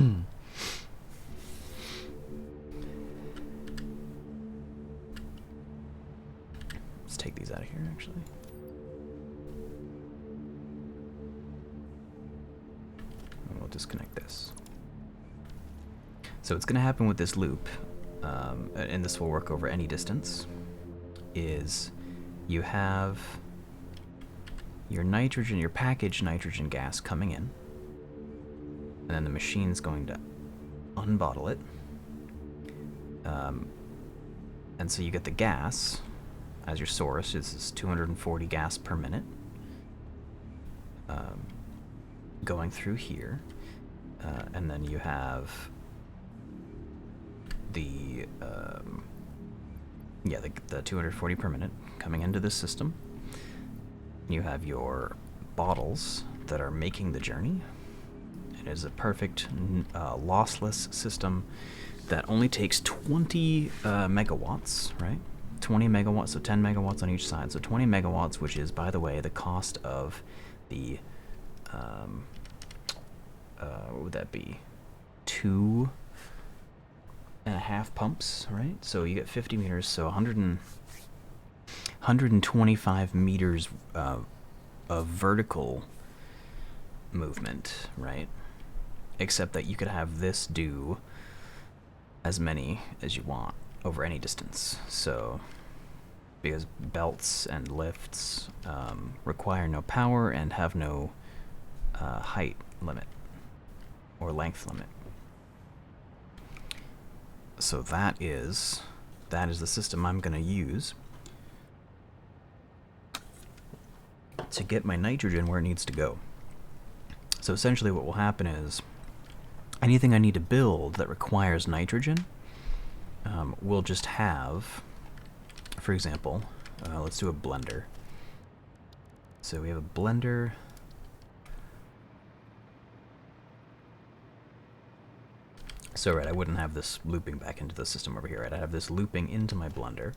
take these out of here actually. And we'll disconnect this. So what's going to happen with this loop, and this will work over any distance, is you have your nitrogen, your packaged nitrogen gas coming in, and then the machine's going to unbottle it, and so you get the gas as your source. This is 240 gas per minute going through here, and then you have the 240 per minute coming into this system. You have your bottles that are making the journey. It is a perfect lossless system that only takes 20 megawatts, right? 20 megawatts, so 10 megawatts on each side. So 20 megawatts, which is, by the way, the cost of the, what would that be? 2.5 pumps, right? So you get 50 meters, so 125 meters of vertical movement, right? Except that you could have this do as many as you want over any distance. So because belts and lifts require no power and have no height limit or length limit. So that is the system I'm going to use to get my nitrogen where it needs to go. So essentially what will happen is anything I need to build that requires nitrogen will just have, for example, let's do a blender. So we have a blender. So right, I wouldn't have this looping back into the system over here, right? I'd have this looping into my blender.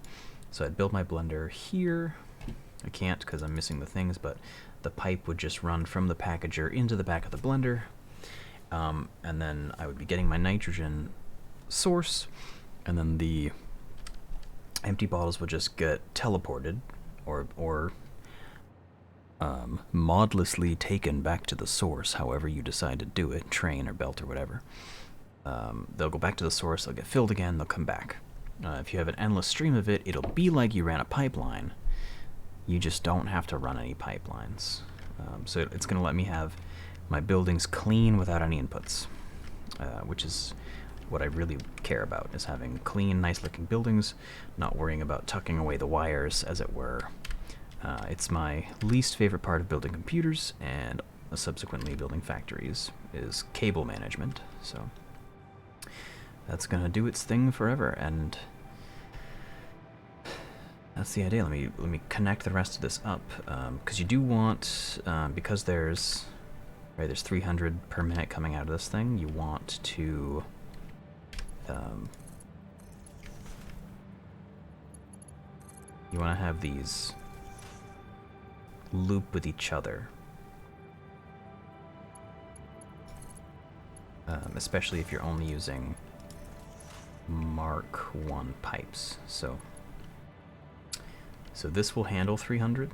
So I'd build my blender here. I can't because I'm missing the things, but the pipe would just run from the packager into the back of the blender. And then I would be getting my nitrogen source, and then the empty bottles would just get teleported or modlessly taken back to the source, however you decide to do it, train or belt or whatever. They'll go back to the source, they'll get filled again, they'll come back. If you have an endless stream of it, it'll be like you ran a pipeline. You just don't have to run any pipelines. So it's going to let me have my buildings clean without any inputs, which is what I really care about, is having clean, nice-looking buildings, not worrying about tucking away the wires, as it were, It's my least favorite part of building computers and subsequently building factories is cable management. So that's gonna do its thing forever, and that's the idea. Let me connect the rest of this up, because you do want, because there's 300 per minute coming out of this thing. You want to have these loop with each other, especially if you're only using Mark 1 pipes. So this will handle 300,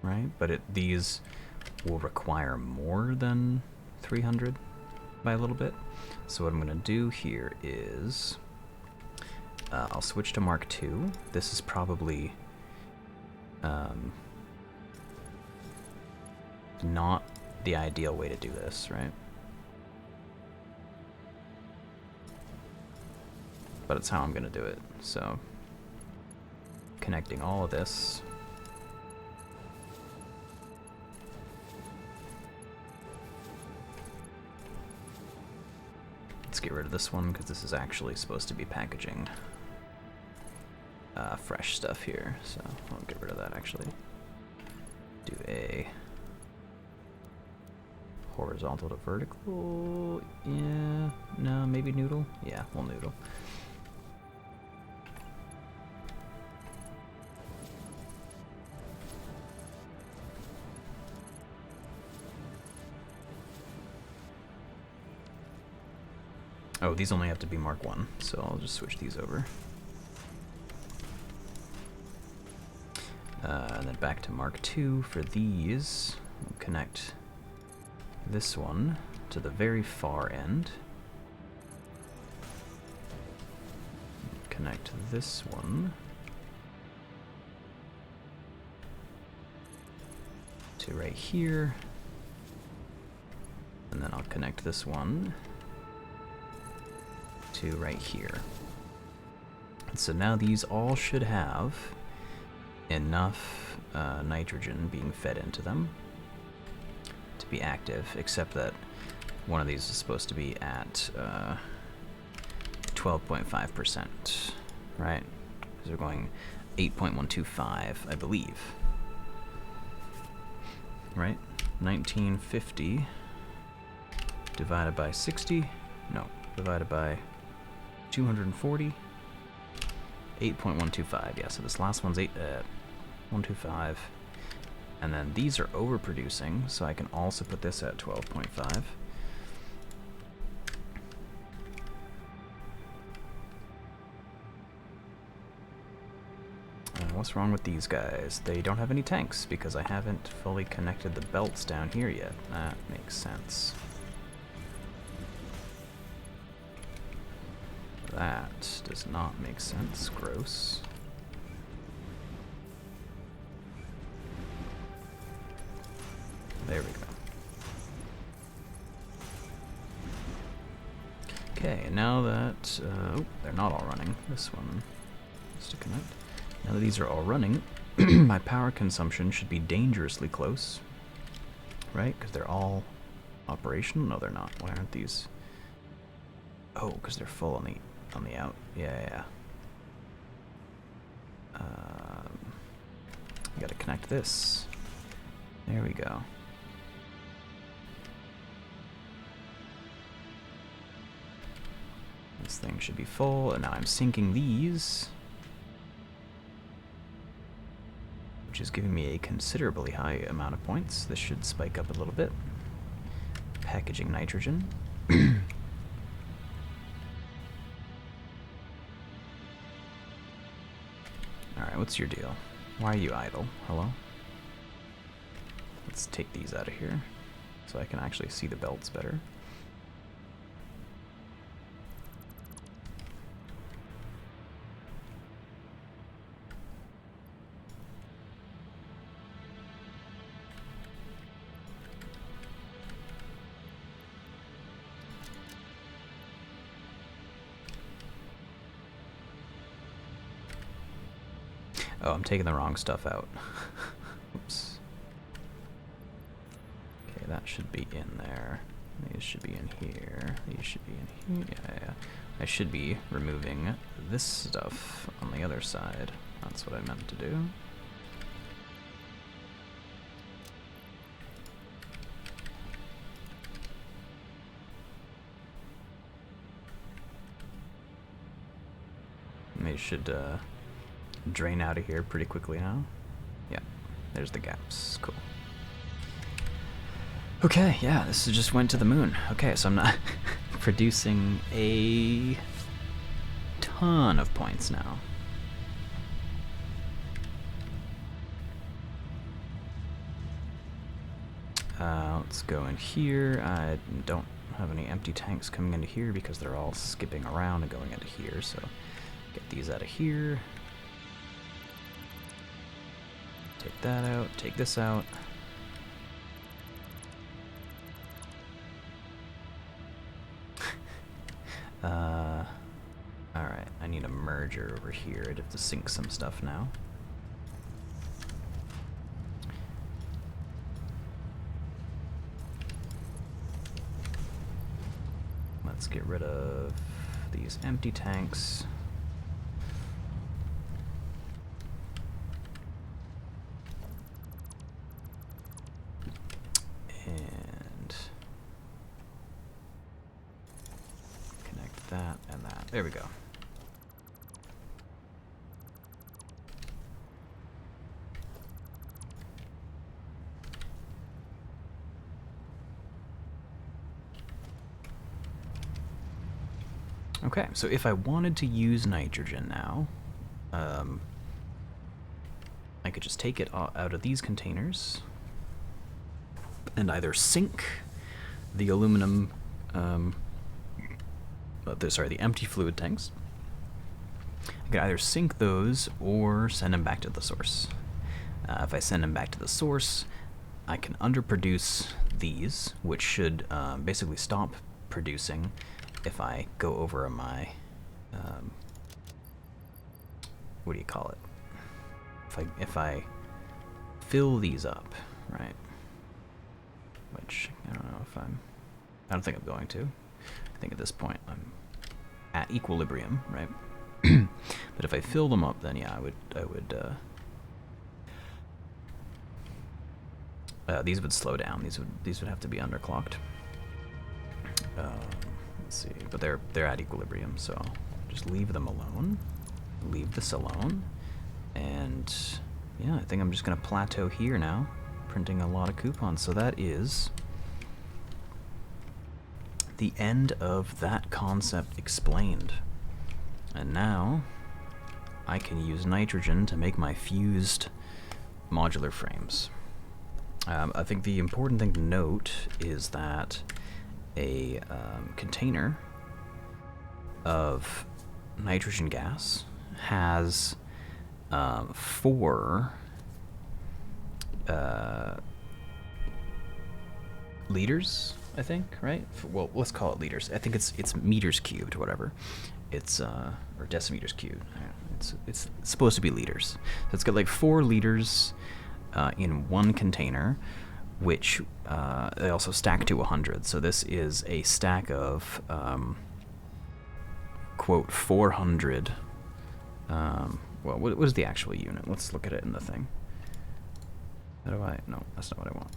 right? But these will require more than 300 by a little bit. So what I'm going to do here is I'll switch to Mark 2. This is probably not the ideal way to do this, right? But it's how I'm going to do it. So connecting all of this. Let's get rid of this one because this is actually supposed to be packaging fresh stuff here. So I'll get rid of that actually. Do a horizontal to vertical. Yeah, no, maybe noodle. Yeah, we'll noodle. Oh, these only have to be Mark 1, so I'll just switch these over. And then back to Mark 2 for these. We'll connect this one to the very far end. Connect this one to right here. And then I'll connect this one to right here. And so now these all should have enough nitrogen being fed into them to be active, except that one of these is supposed to be at 12.5%, right? Because they're going 8.125, I believe. Right? 1950 divided by 60, no, divided by 240, 8.125. Yeah, so this last one's 125, and then these are overproducing, so I can also put this at 12.5. What's wrong with these guys? They don't have any tanks because I haven't fully connected the belts down here yet. That makes sense. That does not make sense. Gross. There we go. Okay, and now that oh, they're not all running. This one is to connect. Now that these are all running, my power consumption should be dangerously close, right? Because they're all operational. No, they're not. Why aren't these? Oh, because they're full on the out. Yeah. You gotta connect this. There we go. This thing should be full, and now I'm syncing these, which is giving me a considerably high amount of points. This should spike up a little bit. Packaging nitrogen. Alright, what's your deal? Why are you idle? Hello? Let's take these out of here so I can actually see the belts better. Oh, I'm taking the wrong stuff out. Oops. Okay, that should be in there. These should be in here. These should be in here. Yeah. I should be removing this stuff on the other side. That's what I meant to do. And they should drain out of here pretty quickly now. Yeah, there's the gaps. Cool. Okay, yeah, this just went to the moon. Okay, so I'm not producing a ton of points now. Let's go in here. I don't have any empty tanks coming into here because they're all skipping around and going into here, so get these out of here. Take that out, take this out. Alright, I need a merger over here. I'd have to sync some stuff now. Let's get rid of these empty tanks. And connect that and that. There we go. Okay, so if I wanted to use nitrogen now, I could just take it out of these containers and either sink the aluminum, the empty fluid tanks. I could either sink those or send them back to the source. If I send them back to the source, I can underproduce these, which should basically stop producing if I go over my, what do you call it? If I fill these up, right? Which I don't know if I don't think I'm going to. I think at this point I'm at equilibrium, right? But if I fill them up, then yeah, these would slow down. These would have to be underclocked. Let's see, but they're at equilibrium, so just leave them alone. Leave this alone, and yeah, I think I'm just gonna plateau here now, printing a lot of coupons. So that is the end of that concept explained. And now I can use nitrogen to make my fused modular frames. I think the important thing to note is that a container of nitrogen gas has 4 liters, I think, right? Well, let's call it liters. I think it's meters cubed, whatever. It's or decimeters cubed. It's supposed to be liters. So it's got like 4 liters in one container, which they also stack to 100. So this is a stack of quote 400. Well, what is the actual unit? Let's look at it in the thing. How do I? No, that's not what I want.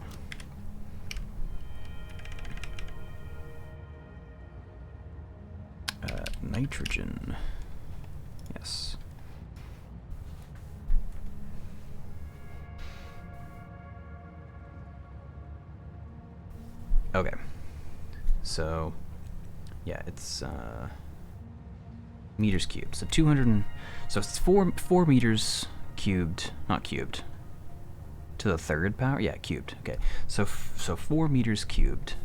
Nitrogen. Yes. Okay. So, yeah, it's meters cubed. So 200. So it's 4 meters cubed, not cubed. To the 3rd power? Yeah, cubed. Okay. So 4 meters cubed.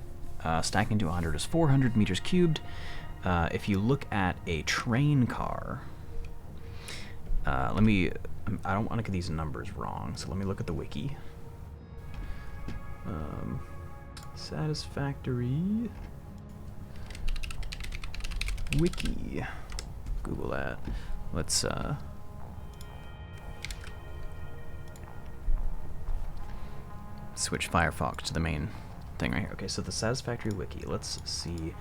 Stacking to 100 is 400 meters cubed. If you look at a train car, I don't want to get these numbers wrong, so let me look at the wiki. Satisfactory wiki. Google that. Let's switch Firefox to the main thing right here. Okay, so the Satisfactory wiki. Let's see.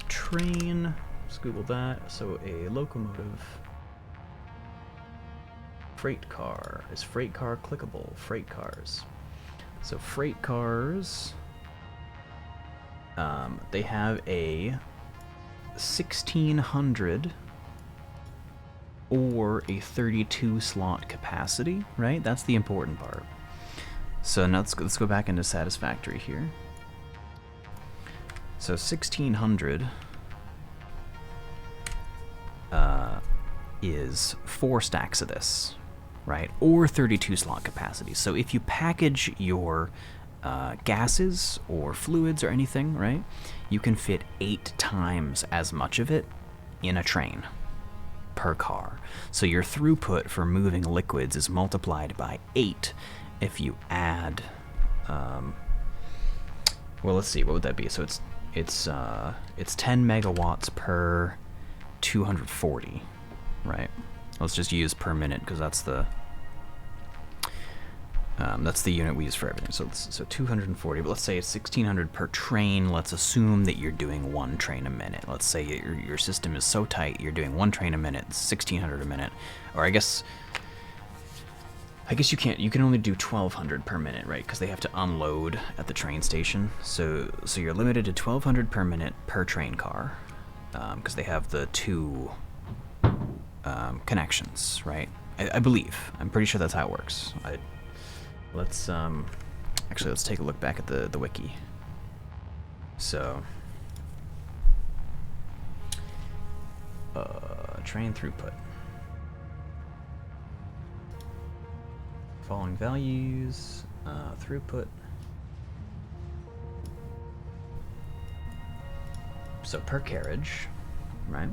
Train. Let's Google that. So a locomotive. Freight car. Is freight car clickable? Freight cars. So freight cars. They have a 1600 or a 32 slot capacity, right? That's the important part. So now let's go back into Satisfactory here. So 1600 is 4 stacks of this, right? Or 32 slot capacity. So if you package your gases or fluids or anything, right, you can fit 8 times as much of it in a train per car. So your throughput for moving liquids is multiplied by 8 if you add, well, let's see, what would that be? So it's 10 megawatts per 240, right? Let's just use per minute because that's the unit we use for everything. So 240, but let's say it's 1600 per train. Let's assume that you're doing 1 train a minute. Let's say your system is so tight you're doing 1 train a minute, 1600 a minute, or I guess you can't. You can only do 1200 per minute, right? Because they have to unload at the train station. So you're limited to 1200 per minute per train car, because they have the 2 connections, right? I believe. I'm pretty sure that's how it works. Let's actually let's take a look back at the wiki. So train throughput. Following values, throughput. So per carriage, right?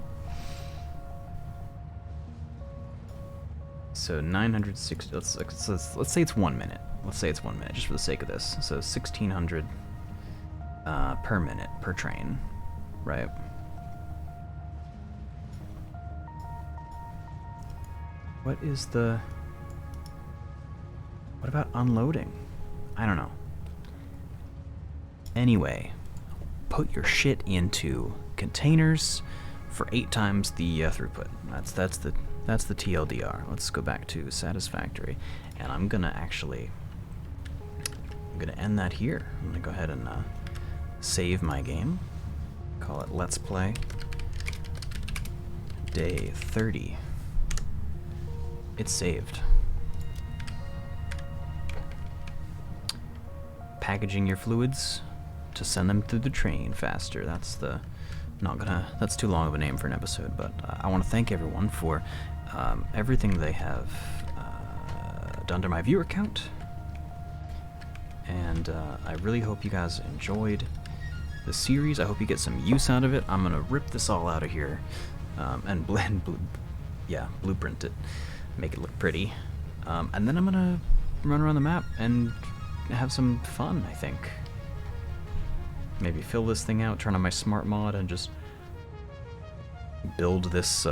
So 960. Let's say it's 1 minute. Let's say it's 1 minute, just for the sake of this. So 1600 per minute per train, right? What about unloading? I don't know. Anyway, put your shit into containers for 8 times the throughput. That's the TLDR. Let's go back to Satisfactory, and I'm gonna end that here. I'm gonna go ahead and save my game. Call it Let's Play Day 30. It's saved. Packaging your fluids to send them through the train faster. That's too long of a name for an episode, but I want to thank everyone for everything they have done to my viewer count, and I really hope you guys enjoyed the series. I hope you get some use out of it. I'm gonna rip this all out of here and blueprint it, make it look pretty, and then I'm gonna run around the map and have some fun, I think. Maybe fill this thing out, turn on my smart mod, and just build this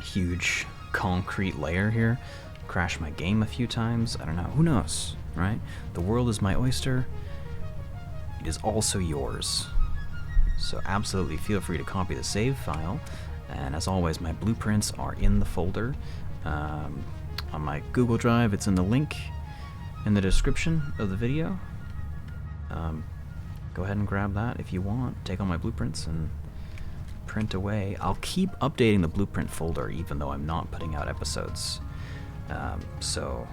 huge concrete layer here. Crash my game a few times. I don't know. Who knows, right? The world is my oyster. It is also yours. So absolutely feel free to copy the save file. And as always, my blueprints are in the folder. On my Google Drive, it's in the link in the description of the video. Go ahead and grab that if you want. Take all my blueprints and print away. I'll keep updating the blueprint folder even though I'm not putting out episodes. So,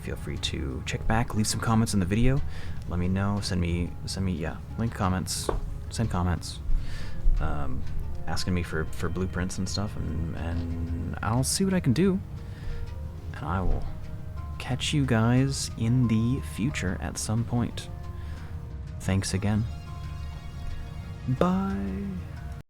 feel free to check back, leave some comments in the video. Let me know. Send me, link comments, send comments, asking me for blueprints and stuff, and I'll see what I can do. And I will catch you guys in the future at some point. Thanks again. Bye.